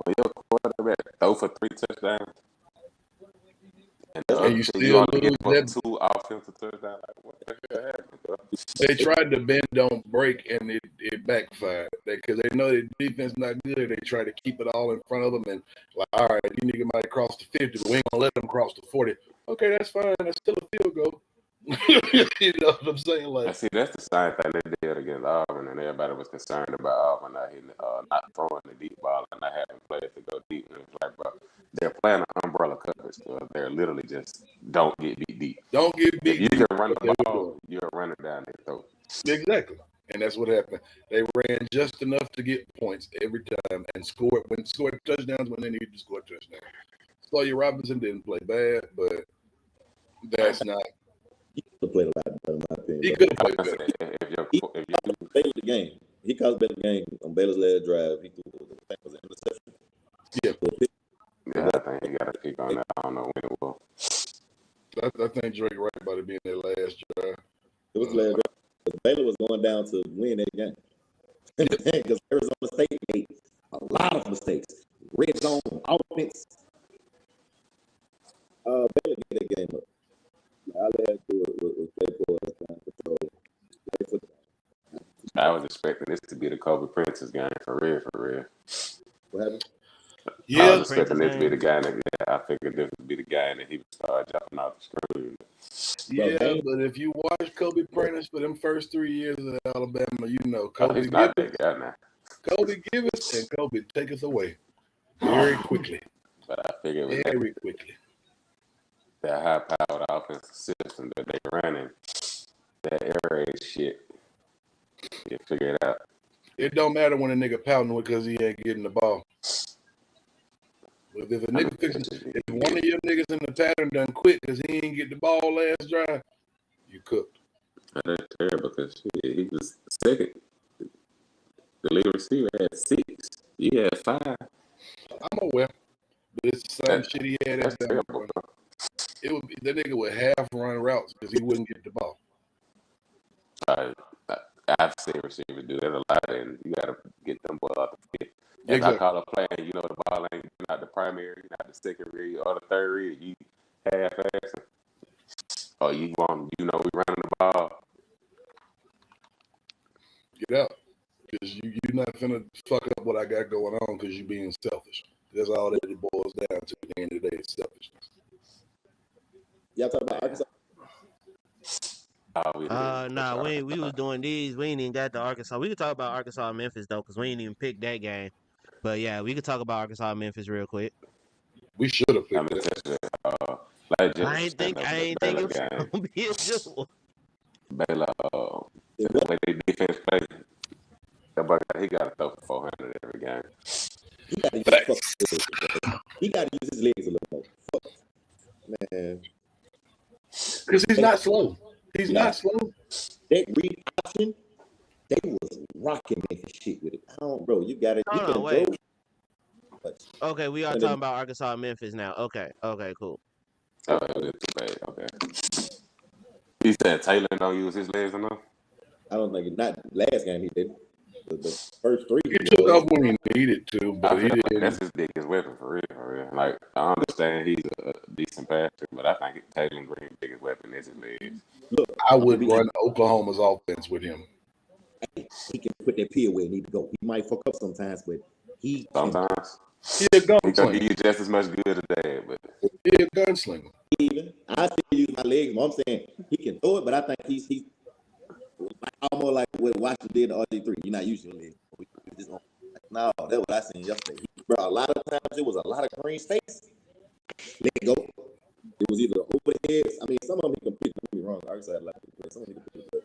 When your quarterback throw for 3 touchdowns, and you still only give up 2 offensive touchdowns. Like, what the hell happened, bro? They tried to bend, don't break, and it backfired. Because they know their defense not good. They try to keep it all in front of them, and like, all right, you nigga might cross the 50, but we ain't gonna let them cross the 40. Okay, that's fine. That's still a field goal. You know what I'm saying? Like, see, that's the same thing they did against Auburn, and everybody was concerned about Auburn not throwing the deep ball and not having players to go deep. And it's like, bro, they're playing an umbrella coverage. So they're literally just don't get beat deep. Don't get beat. If you can run the ball, you're running down their throat. Exactly, and that's what happened. They ran just enough to get points every time and scored touchdowns when they needed to score touchdowns. Sawyer Robinson didn't play bad, but that's not. He could have played a lot better, in my opinion. He But could have played Honestly, better. if you Baylor the game. He caused Baylor the game on Baylor's last drive. He threw I think it was an interception. Yeah. So, yeah, I think he got a kick on that. I don't know when it was. I think Drake right about it being their last drive. it was last drive. But Baylor was going down to win that game. Because Arizona State made a lot of mistakes. Red zone, offense. Baylor get that game up. All they had to do was play for us, control. Play for I was expecting this to be the Kobe Prentice's game for real. what happened? I Yeah, was expecting this to be the guy that I figured this would be the guy that he would start jumping off the screen. yeah, but if you watch Kobe Prentice for them first 3 years at Alabama, you know Oh, Kobe he's not give that guy now. Kobe give us and Kobe take us away very quickly. But I figured with Very quickly. that high-powered offensive system that they running, that air raid shit, you figure it out. It don't matter when a nigga pouting because he ain't getting the ball. But if a nigga if one of your niggas in the pattern done quit because he ain't get the ball last drive, you cooked. That's terrible because shit, he was second. The lead receiver had 6. He had 5. I'm aware. But it's the same shit he had That's at Bama. terrible, bro. It would be that nigga would half run routes because he wouldn't get the ball. I've seen receivers do that a lot, and you got to get them boys out the field. If Exactly. I call a play and you know the ball ain't not the primary, not the second read or the third read, you half-ass. Or you want, we running the ball. Get out. Because you're not finna fuck up what I got going on because you being selfish. That's all that it boils down to at the end of the day, is selfishness. Y'all talking about Arkansas? Nah, we was doing these. We ain't even got to Arkansas. We could talk about Arkansas and Memphis though, because we ain't even picked that game. But yeah, we could talk about Arkansas and Memphis real quick. We should have I'm picked gonna that. tell you, I ain't think it was gonna be a good one. Baylor, the way they defense play, that boy, he got to throw for 400 every game. He got to use his legs a little more. Fuck. Man. Because he's not slow. He's not slow. That read option, they was rocking Memphis shit with it. I don't, bro. You got it. Hold on, wait. Go. Okay, we are talking about Arkansas and Memphis now. Okay, cool. Oh, it was too bad. Okay. He said Taylor don't use his legs enough. I don't think not last game he did. The first 3. He took off when he needed to, but he didn't. That's his biggest weapon for real. Like, I understand he's a decent passer, but I think Taylor Green's biggest weapon is his legs. Look, I would run Oklahoma's offense with him. He can put that pin where he need to go. He might fuck up sometimes, but sometimes He's a he can give gunslinger. you just as much good as that. But He's a gunslinger. even I still use my legs. I'm saying he can throw it, but I think he's almost like what Washington did to RG3. You're not using your legs. No, that's what I seen yesterday. Bro, a lot of times it was a lot of green space. Let it go. It was either over the heads. I mean, some of them he completely don't get me wrong. Arkansas had a lot of people. Some of them he completely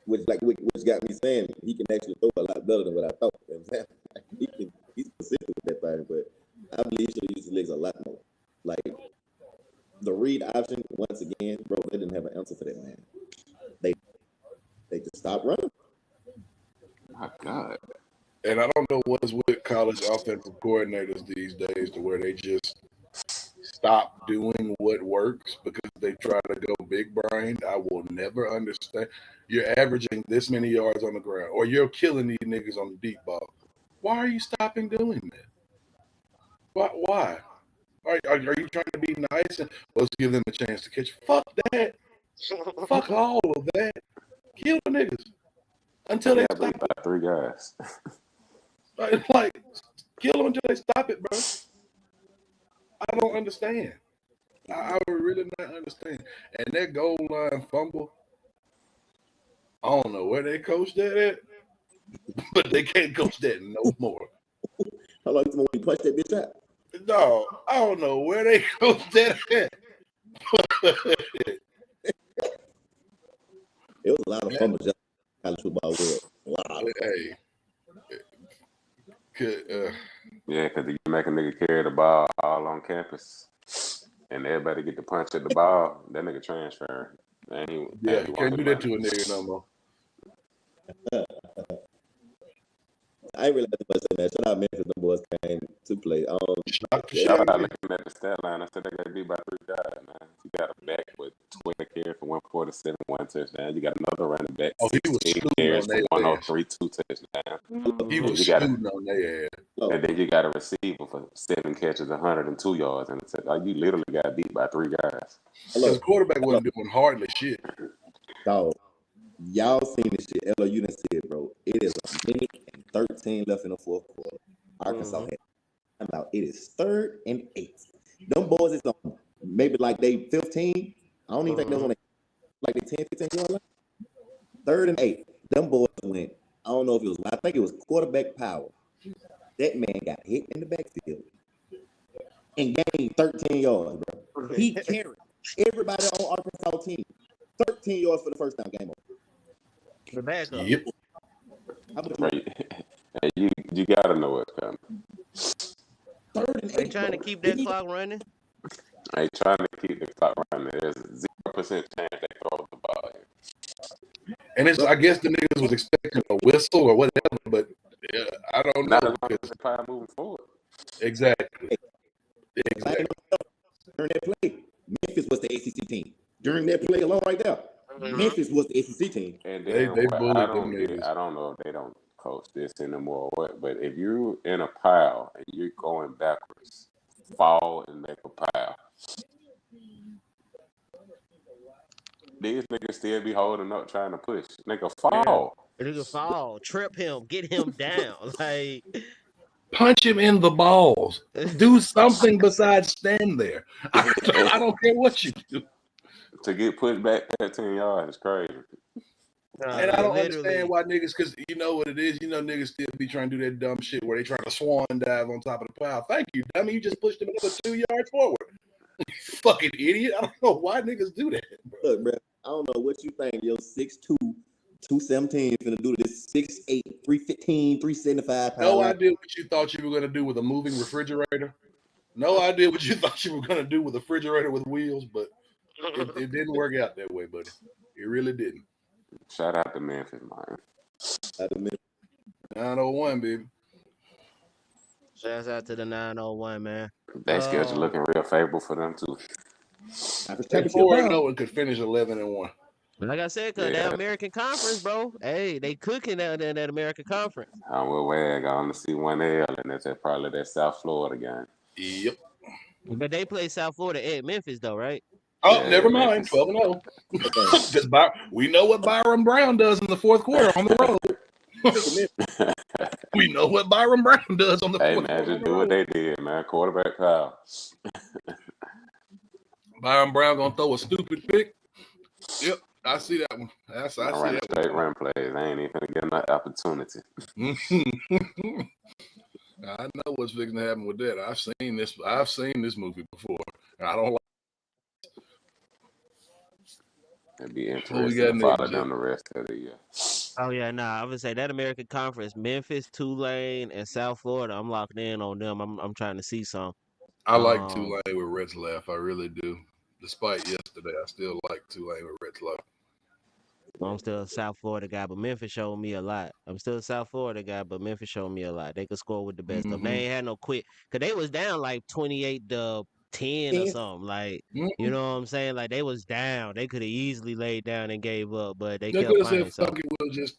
which got me saying he can actually throw a lot better than what I thought. You know what I'm saying? He's consistent with that thing, but I believe he should use his legs a lot more. Like the read option, once again, bro, they didn't have an answer for that, man. They just stopped running. my God, And I don't know what's with college offensive coordinators these days to where they just stop doing what works because they try to go big brain. I will never understand. You're averaging this many yards on the ground, or you're killing these niggas on the deep ball. Why are you stopping doing that? Why? Are you trying to be nice and let's give them a chance to catch? Fuck that. Fuck all of that. Kill the niggas until they stop by 3 guys. it. Like, kill them until they stop it, bro. I don't understand. I would really not understand. And that goal line fumble, I don't know where they coached that at, but they can't coach that no more. How long when he punched that bitch out? No, I don't know where they coached that at. It was a lot of fumbles in college football world. A lot. Hey. Yeah, because you make a nigga carry the ball all on campus, and everybody get to punch at the ball, that nigga transferring. Yeah, you can't do that to a nigga no more. I ain't really had too much in that. Shout out Memphis, the boys came to play. Shout out looking at the stat line. I said they got beat by 3 guys, man. You got a back with 20 carries for 147, 1 touchdown. You got another running back, Oh, he was 16 shooting carries on for their 103, 2 touchdowns. Mhm. He was You got a, shooting on their ass. and then you got a receiver for 7 catches, 102 yards. And it's like, you literally got beat by 3 guys. Because the quarterback wasn't doing hardly shit. Dog, y'all seen this shit. Ella, you done see it, bro. It is a minute and 13 left in the fourth quarter. Arkansas had about it is 3rd and 8. Them boys is on maybe like they 15. I don't even think they was on like they 10, 15 yard line. 3rd and 8. Them boys went. I don't know if it was. I think it was quarterback power. That man got hit in the backfield and gained 13 yards, bro. He carried everybody on Arkansas team. 13 yards for the first time. Game over. The backup. Yep. And you gotta know it's coming. 3rd and 8. They trying to keep that clock running. They trying to keep the clock running. There's 0% chance they throw the ball in. And it's, I guess the niggas was expecting a whistle or whatever, but I don't know. Not as long as the pie moving forward. Exactly. During that play, Memphis was the ACC team. During that play alone right there, Memphis was the ACC team. And They then bullied I them niggas. I don't know if they don't coach this anymore or what, but if you're in a pile and you're going backwards, fall and make a pile. These niggas still be holding up trying to push. Nigga, fall. Nigga fall, trip him, get him down. Like, Punch him in the balls. Do something besides stand there. I don't care what you do. To get pushed back 13 yards is crazy. And I don't understand why niggas, because you know what it is. You know niggas still be trying to do that dumb shit where they try to swan dive on top of the pile. Thank you, dummy. You just pushed him another 2 yards forward. Fucking idiot. I don't know why niggas do that, bro. Look, bro, I don't know what you think your 6'2", 217 finna do to this 6'8", 315, 375 pound. No idea what you thought you were going to do with a moving refrigerator. No idea what you thought you were going to do with a refrigerator with wheels, but it didn't work out that way, buddy. It really didn't. Shout out to Memphis, man. 901, baby. Shouts out to the 901, man. That schedule looking real favorable for them too. They 4-0 and could finish 11-1. Like I said, cause that American Conference, bro. Hey, they cooking out there in that American Conference. I will wag on to see 1L, and that's probably that South Florida game. Yep. But they play South Florida at Memphis, though, right? Oh, never mind. 12-0. Because we know what Byron Brown does in the fourth quarter on the road. We know what Byron Brown does on the fourth quarter. Hey, man, just do what they did, man. Quarterback foul. Byron Brown going to throw a stupid pick. Yep. I see that one. I see that straight run plays. I ain't even gonna get an opportunity. I know what's fixing to happen with that. I've seen this movie before, and I don't like. It'd be interesting to follow them the rest of the year. Oh yeah, I would say that American Conference, Memphis, Tulane, and South Florida. I'm locked in on them. I'm trying to see some. I like Tulane with Retzlaff. I really do. Despite yesterday, I still like Tulane with Retzlaff. I'm still a South Florida guy, but Memphis showed me a lot. I'm still a South Florida guy, but Memphis showed me a lot. They could score with the best of them. They ain't had no quit, because they was down like 28-10 or something. Like, you know what I'm saying? Like, they was down. They could have easily laid down and gave up, but they kept could have finding said, fuck it, we'll just,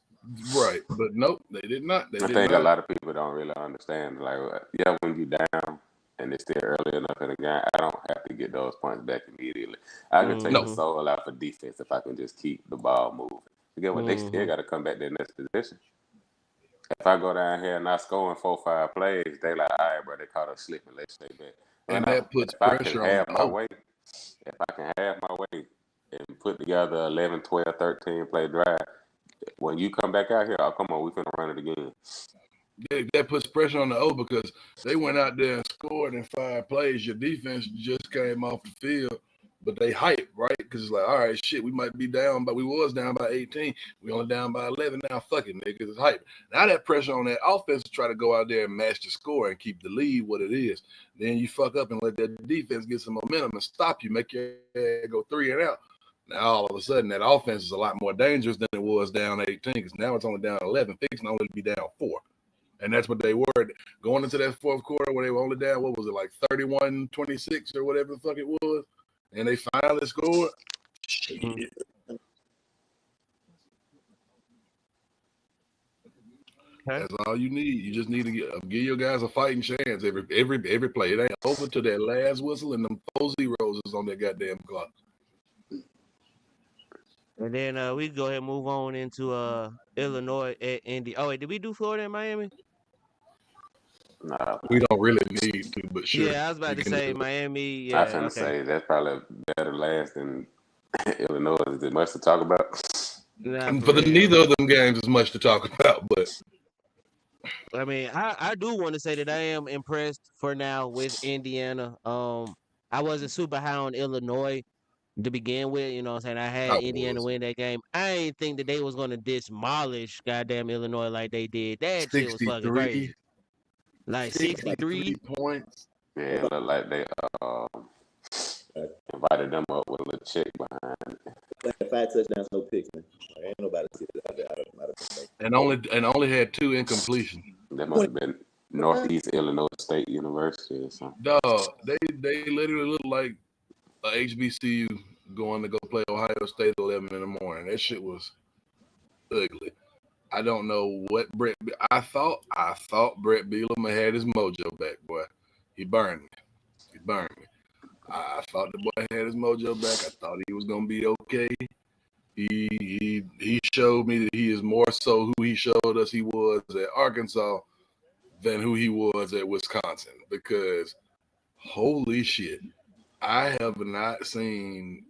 right. But nope, they did not. I think a lot of people don't really understand. Like, yeah, when you down, and it's still early enough in the game, I don't have to get those points back immediately. I can take the soul out for defense if I can just keep the ball moving. Forget what they still got to come back to the next position. If I go down here and not scoring 4-5 plays, they like, all right, bro, they caught us slipping. Let's stay back. And that puts pressure on my way. If I can have my way and put together 11, 12, 13 play drive, when you come back out here, oh, come on, we finna run it again. That puts pressure on the O because they went out there and scored in 5 plays. Your defense just came off the field, but they hype, right? Because it's like, all right, shit, we might be down, but we was down by 18. We only down by 11 now. Fuck it, nigga, it's hype. Now that pressure on that offense to try to go out there and match the score and keep the lead what it is. Then you fuck up and let that defense get some momentum and stop you, make your head go 3 and out. Now all of a sudden, that offense is a lot more dangerous than it was down 18. Because now it's only down 11, fixing only to be down 4, and that's what they were going into that fourth quarter where they were only down. What was it, like 31-26 or whatever the fuck it was, and they finally scored. Shit. Okay. That's all you need. You just need to give your guys a fighting chance every play. It ain't over to that last whistle and them 4 zeros is on that goddamn clock. And then we can go ahead and move on into Illinois at Indy. Oh wait, did we do Florida and Miami? Nah, We don't really need to, but sure. Yeah, I was about to say Miami. I was Yeah, gonna okay. say that's probably better last than Illinois. Is there much to talk about? Nah, And for for real. neither of them games is much to talk about, but I mean, I do want to say that I am impressed for now with Indiana. I wasn't super high on Illinois to begin with. You know what I'm saying? I had I Indiana was. win that game. I didn't think that they was going to demolish goddamn Illinois like they did. That shit was fucking 63, crazy. Like 63. points. Yeah, it looked like they invited them up with a little check behind it. Like 5 touchdowns, no picks, man. Ain't nobody see it out there. I don't think. And only had 2 incompletions. That must have been Northeast Illinois State University or something. Dog, they literally look like a HBCU going to go play Ohio State at 11 in the morning. That shit was ugly. I don't know what Brett. I thought Brett Bielema had his mojo back, boy. He burned me. I thought the boy had his mojo back. I thought he was gonna be okay. He showed me that he is more so who he showed us he was at Arkansas than who he was at Wisconsin. Because holy shit, I have not seen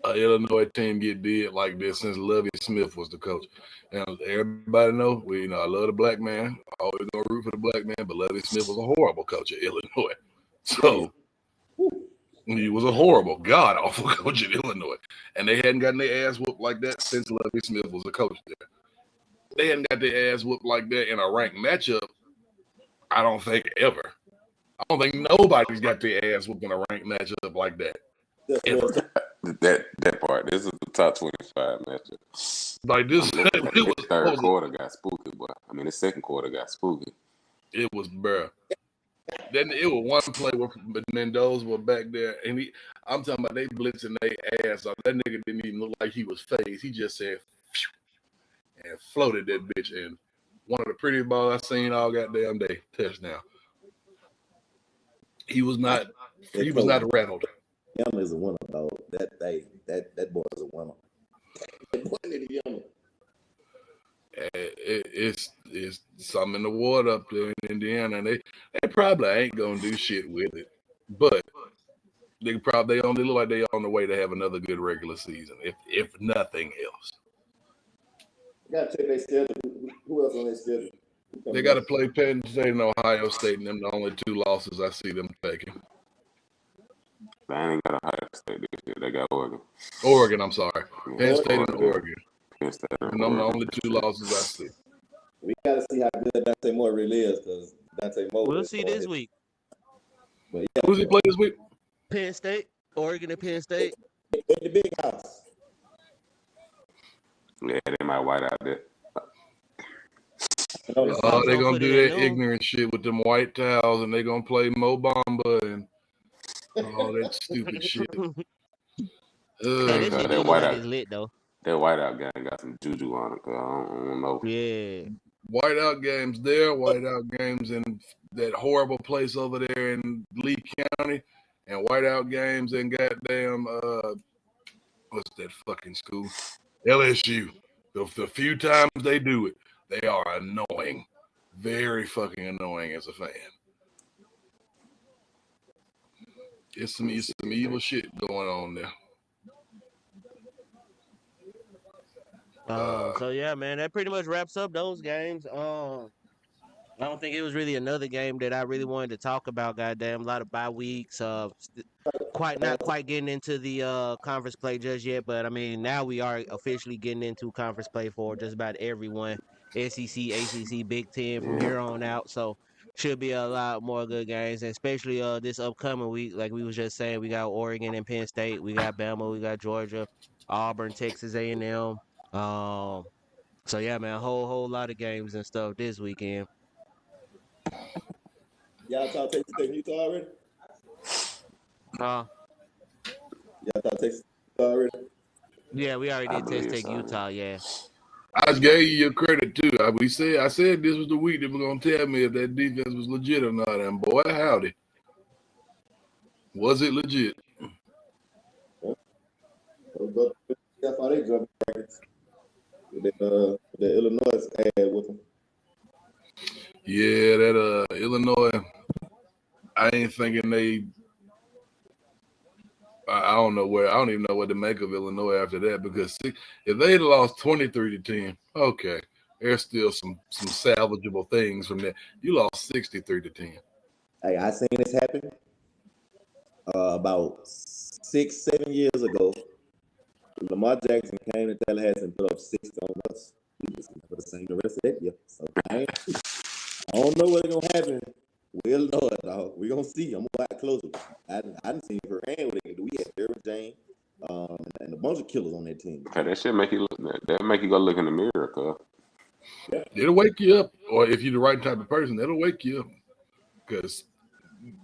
an Illinois team get did like this since Lovie Smith was the coach. And everybody know, I love the black man. Always gonna root for the black man, but Lovie Smith was a horrible coach at Illinois. So he was a horrible, god-awful coach at Illinois. And they hadn't gotten their ass whooped like that since Lovie Smith was a coach there. They hadn't got their ass whooped like that in a ranked matchup, I don't think, ever. I don't think nobody's got their ass whooped in a ranked matchup like that. Ever. That part. This is the top 25 matchup. Like this, The third quarter got spooky, boy. I mean, the second quarter got spooky. It was bruh. Then it was one play where Mendoza was back there, and I'm talking about they blitzing their ass off. That nigga didn't even look like he was phased. He just said, phew, and floated that bitch in. One of the prettiest balls I seen all goddamn day. Touchdown. He was not rattled. Yama is a winner, dog. That boy is a winner. That boy is a winner. It's something in the water up there in Indiana, and they probably ain't gonna do shit with it, but they only look like they on the way to have another good regular season, if nothing else. You gotta check their schedule. Who else on their schedule? They got to play Penn State and Ohio State, and them the only 2 losses I see them taking. They ain't got Ohio State this year. They got Oregon. Oregon, I'm sorry. Penn State and Oregon. Penn State and And them the only 2 losses I see. We gotta see how good Dante Moore really is, because Dante Moore. We'll see this week. But yeah, Who's he play this week? Penn State, Oregon, and Penn State. in the big house. Yeah, they might white out there. They're Don't gonna put do it in that noon. ignorant shit with them white towels, and they're gonna play Mo Bamba and all that stupid shit. Hey, this that shit do look white like out. it's lit though. That whiteout gang got some juju on it. Cause I don't know. Yeah. Whiteout games there, whiteout games in that horrible place over there in Lee County, and whiteout games in goddamn what's that fucking school? LSU. The few times they do it, they are annoying. Very fucking annoying as a fan. It's some evil shit going on there. So yeah, man, that pretty much wraps up those games. I don't think it was really another game that I really wanted to talk about. Goddamn, a lot of bye weeks. Not quite getting into the conference play just yet, but I mean now we are officially getting into conference play for just about everyone. SEC, ACC, Big Ten from here on out. So should be a lot more good games, especially this upcoming week. Like we was just saying, we got Oregon and Penn State, we got Bama, we got Georgia, Auburn, Texas A&M. So yeah, man, whole lot of games and stuff this weekend. Y'all thought Texas Tech and Utah already? Uh, Y'all thought Texas Tech already? yeah, we already I did believe Texas Tech, so, Utah. Yeah. I gave you your credit too. I said this was the week that was gonna tell me if that defense was legit or not. And boy, howdy, was it legit? That's how they jump brackets. The Illinois ad with them. Yeah, that Illinois. I ain't thinking they. I don't know where. I don't even know what to make of Illinois after that because if they'd lost 23-10, okay, there's still some salvageable things from that. You lost 63-10. Hey, I seen this happen about 6-7 years ago. Lamar Jackson came to Tallahassee and put up 60 on us. We just never seen the rest of that year. So I don't know what's gonna happen. We'll know it, dog. We're gonna see. I'm gonna watch closer. I didn't see her hand what they could do. We had Derrick James, and a bunch of killers on that team. Okay, that shit make you look. That make you go look in the mirror, cuz. Yeah. It'll wake you up, or if you're the right type of person, it'll wake you up. Because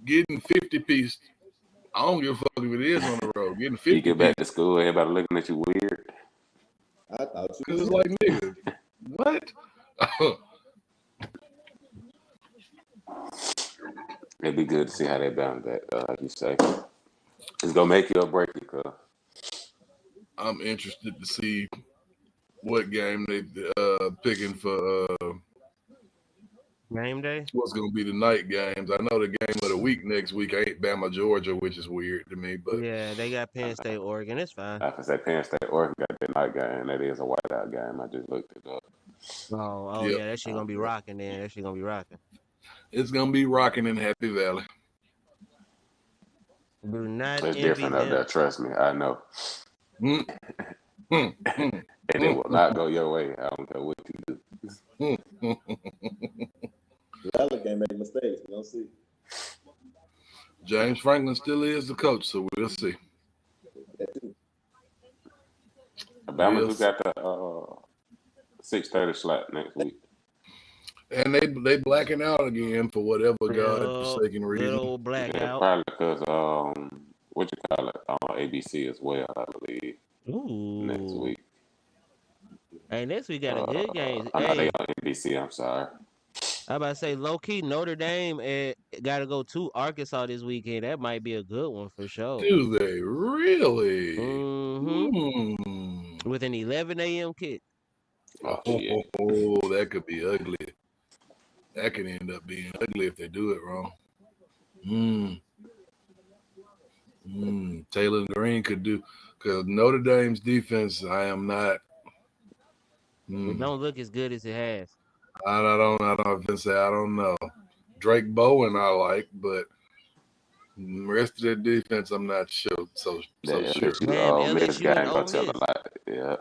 getting 50 piece, I don't give a fuck if it is on the road. Getting 50 You get back to school, everybody looking at you weird. I thought you because it's like, nigga, what? It'd be good to see how they bounce back, like you say. It's gonna make you or break you, cuz. I'm interested to see what game they picking for Game day. what's going to be the night games. I know the game of the week next week ain't Bama, Georgia, which is weird to me. But Yeah, they got Penn State, Oregon. It's fine. I can say Penn State, Oregon got that night game. That is a whiteout game. I just looked it up. Oh Yep. yeah, that shit gonna be rocking. Then that shit gonna be rocking. it's going to be rocking in Happy Valley. Do not It's envy different up them. there. Trust me, I know. Mm. Mm. Mm. And it will not go your way. I don't care what you do. Valley can't make mistakes. We'll see. James Franklin still is the coach, so we'll see. That too. Alabama Yes. do got the 6:30 slot next week. And they blacking out again for whatever God-forsaken Good reason. old Yeah, blackout. probably because what you call it on ABC as well, I believe, next Ooh. week. Hey, next week got a good game. I know they Hey, on NBC. I'm sorry. I about to say low key Notre Dame got to go to Arkansas this weekend. That might be a good one for sure. Do they really? Mm-hmm. With an 11 a.m. kick. Oh, shit. Oh, that could be ugly. That could end up being ugly if they do it wrong. Taylor Green could do because Notre Dame's defense. I am not. It don't look as good as it has. I don't know. Drake Bowen I like, but the rest of their defense I'm not sure. So That sure. LSU Man, Ole Miss LSU game and gonna Ole tell a Miss. lot. Yeah.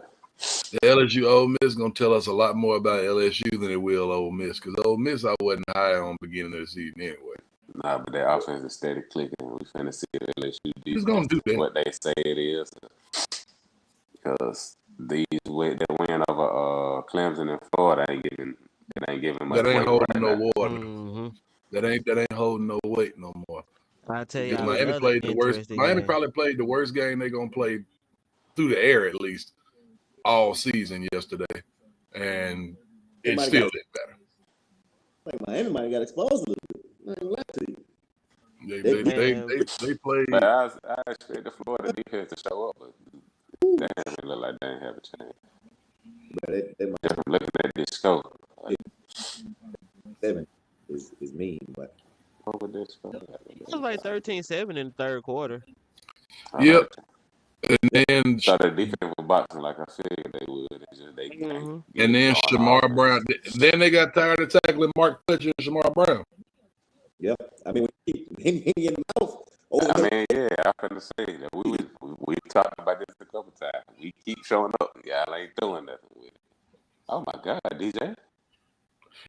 The LSU Ole Miss gonna tell us a lot more about LSU than it will Ole Miss because Ole Miss I wasn't high on beginning of the season anyway. Nah, but their offense is steady clicking. We finna see the LSU Who's gonna defense do that? what they say it is. Because the win over Clemson and Florida ain't giving much That ain't weight holding right no now. water. Mm-hmm. That ain't holding no weight no more. I tell Because y'all Miami another played the worst. interesting Miami game. probably played the worst game they're gonna play through the air at least all season yesterday, and it Somebody still got- did better. Like Miami might have got exposed a little bit. I ain't gonna lie to you. They played. But I expect the Florida defense to show up, but damn, it look like they ain't have a chance. But they might Just from looking at this scope, like, 7 is mean, but what would this scope? It was like 13-7 in the third quarter. Yep. And then So the defense was boxing like I figured they would. It's just they Mhm. and then Shamar Brown. Then they got tired of tackling Mark Fletcher and Shamar Brown. yeah. I mean, when he hit me in the mouth. I mean, yeah, I'm finna say that we talked about this a couple times. We keep showing up. Y'all ain't doing nothing with it. Oh my God, DJ.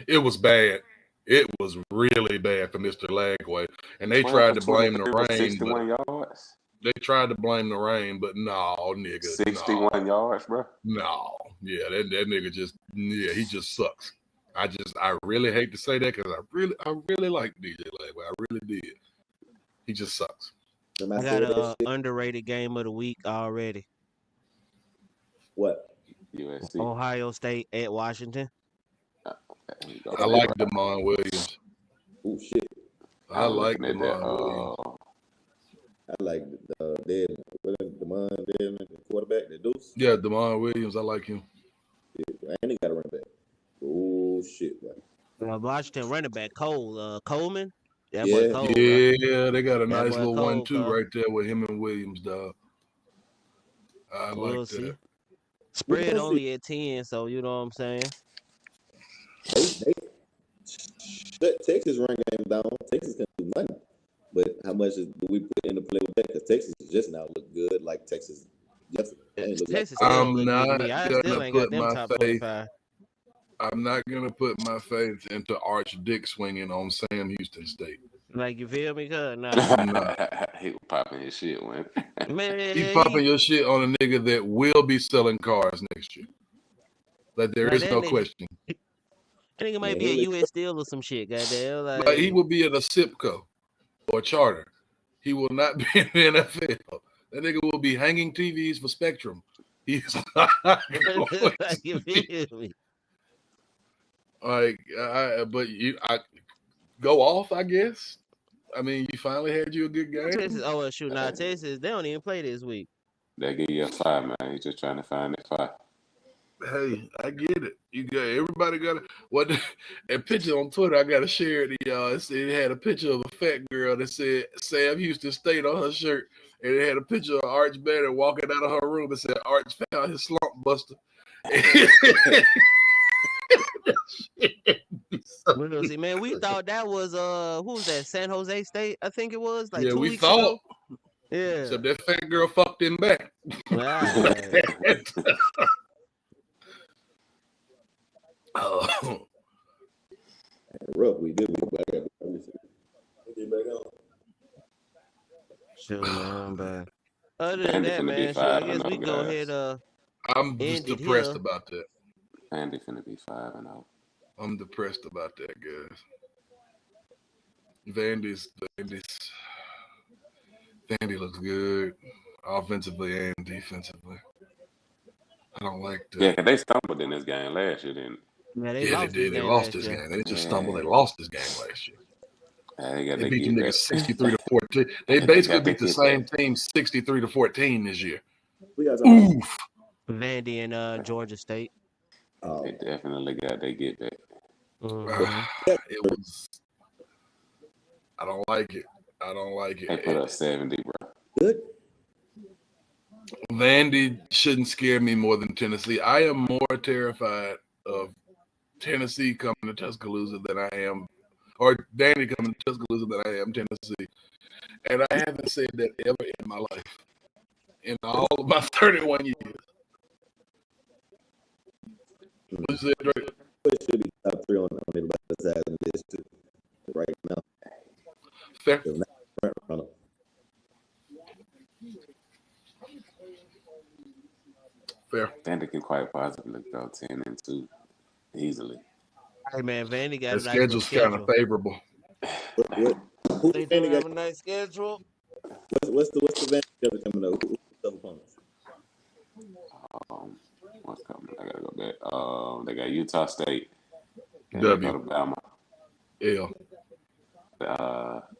It was bad. It was really bad for Mr. Lagway, and they tried to blame the rain. 61 yards. They tried to blame the rain, but no, nigga. 61 yards, bro. No. Yeah, that nigga just, he just sucks. I really hate to say that because I really like DJ Lagway. I really did. He just sucks. I got an underrated game of the week already. What? USC. Ohio State at Washington. I like Damon Williams. Oh shit! I like Damon Williams. I like Damon, the quarterback, the Deuce. Yeah, Damon Williams. I like him. Yeah, and he got a running back. Oh shit, man. Washington running back Cole Coleman. That Yeah. boy Cole, bro. Yeah, they got a nice boy little Cole, 1-2 right there with him and Williams, dog. I We'll like see. that. Spread only at 10, so you know what I'm saying. They shut Texas run game down. Texas can do nothing. But how much do we put into play with that? Because Texas just now look good, like Texas yesterday. Texas still I'm look good to not me. I still gonna ain't got put them my top faith. 25. I'm not gonna put my faith into Arch Dick swinging on Sam Houston State. Like, you feel me? Cause nah. He was popping his shit, man. Man, He popping your shit on a nigga that will be selling cars next year. Like there Like, is that no nigga- question. that nigga might be a U.S. Steel or some shit, goddamn. Like he will be at a SIPCO or charter. He will not be in the NFL. That nigga will be hanging TVs for Spectrum. He's not going like, you to feel me? like, I go off, I guess. I mean, you finally had you a good game. Texas, shoot, now Texas, they don't even play this week. They give you a 5, man. He's just trying to find that 5. Hey, I get it. Everybody got it. What a picture on Twitter? I got to share it to y'all. It had a picture of a fat girl that said Sam Houston State on her shirt, and it had a picture of Arch Banner walking out of her room and said Arch found his slump buster. We'll see, man. We thought that was who was that? San Jose State, I think it was. Like Yeah, 2 we weeks thought. ago. Yeah. Except that fat girl fucked him back. Right. Oh. Rough, we did. We back up. Get back on. Sure, man, but other than Andy that, finna be man, shit, I five guess and we oh, go guys. ahead. I'm just Ended depressed here. about that. Andy finna be 5-0. I'm depressed about that, guys. Vandy looks good, offensively and defensively. I don't like that. Yeah, because they stumbled in this game last year, didn't Yeah, They lost did. They this lost last this year. game. They just stumbled. They lost this game last year. they? Got They to beat them get niggas that. 63-14. They They basically got to beat the get same team 63-14 this year. We got some. Oof. Vandy and Georgia State. Oh, They definitely got to get that. Mhm. It was. I don't like it. I don't like They put it. up 70, bro. good. Vandy shouldn't scare me more than Tennessee. I am more terrified of Tennessee coming to Tuscaloosa than I am, or Vandy coming to Tuscaloosa than I am Tennessee. And I haven't said that ever in my life, in all of my 31 years. What you said, Drake? It should be top 3 on everybody's side of this too. Right now, Fair. front runner. Fair. Vandy can quite possibly go 10-2 easily. Hey man, Vandy got The a nice little schedule's kind of schedule. favorable. Who They Vandy do have got? a nice schedule. What's the Vandy schedule coming up? Who's the opponents? What's coming? I gotta go back. They got Utah State. Then W. They go to Bama. L.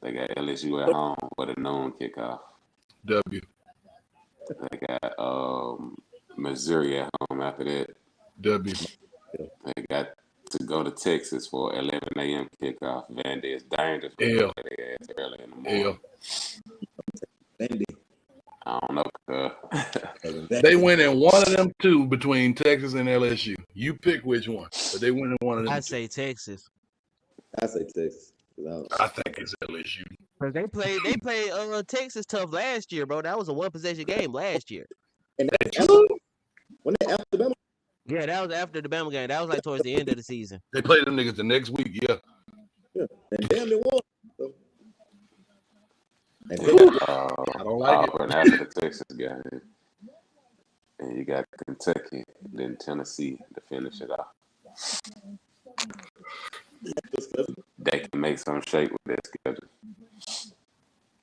They got LSU at home with a noon kickoff. W. They got Missouri at home after that. W. They got to go to Texas for 11 a.m. kickoff. Vandy is dangerous. L. They ass early in the morning. L. Vandy. I don't know. They went in one of them two between Texas and LSU. You pick which one, but they went in one of them. I two. say Texas. I say Texas. I think it's LSU. Cause they played Texas tough last year, bro. That was a 1-possession game last year. And that's after, when they after Bama. Yeah, that was after the Bama game. That was like towards the end of the season. They played them niggas the next week. Yeah. Yeah, and damn it won. So. And they Whew. got I don't like it. Auburn after the Texas game, and you got Kentucky, then Tennessee to finish it off. They can make some shape with that schedule.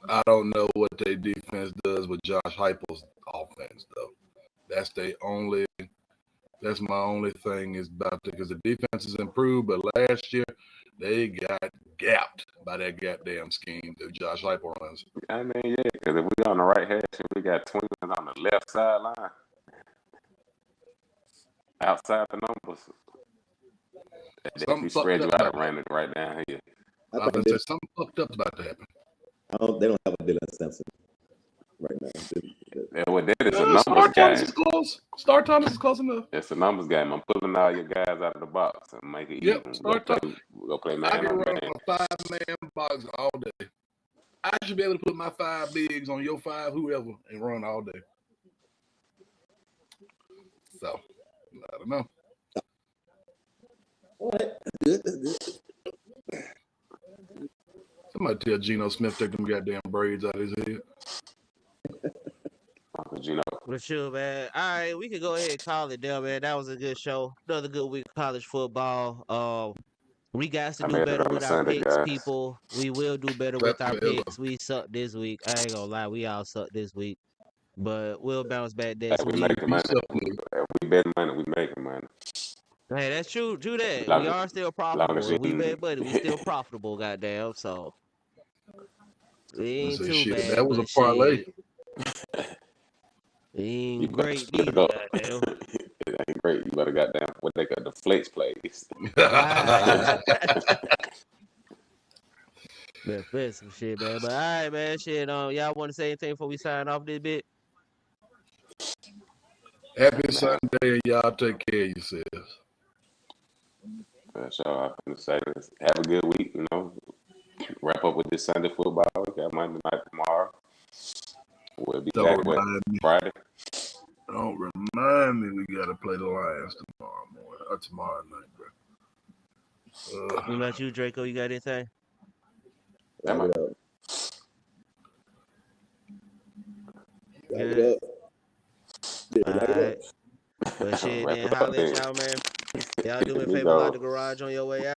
I don't know what their defense does with Josh Heupel's offense, though. That's my only thing is about that, because the defense has improved, but last year they got gapped by that goddamn scheme that Josh Heupel runs. I mean, yeah, because if we on the right hash and we got twins on the left sideline, outside the numbers, we spread you out and ran it right down here. I was going to say something fucked up's about to happen. They don't have a Dylan Sampson right now. Yeah, well, that is a numbers game. Star Thomas is close enough. It's a numbers game. I'm pulling all your guys out of the box and make it even. Go play man I can on run man. a 5-man box all day. I should be able to put my 5 bigs on your 5 whoever and run all day. So, I don't know. All right, that's good. Somebody tell Geno Smith take them goddamn braids out of his head. Geno. But sure, man. All right, we can go ahead and call it there, man. That was a good show. Another good week of college football. We got to do better with our picks, people. We will do better with our picks. We sucked this week. I ain't gonna lie, we all sucked this week. But we'll bounce back this week. We making money. We betting money. We making money. Hey, that's true. Do that. We are still profitable. We bet money. We still profitable, goddamn. So we ain't too bad. That was a parlay. It ain't great neither, goddamn. It ain't great. You better goddamn what they got the flex plays. That's some shit, man. But all right, man. Shit. Y'all want to say anything before we sign off this bit? Happy Sunday, and y'all take care of yourselves. So I'm gonna say this. Have a good week. You know, wrap up with this Sunday football. We got Monday night tomorrow. We'll be back with Friday. Don't remind me we gotta play the Lions tomorrow morning or tomorrow night, bro. What about you, Draco? You got anything? Good. All right. But shit, then holla at y'all, man. Y'all do me a favor, lock the garage on your way out.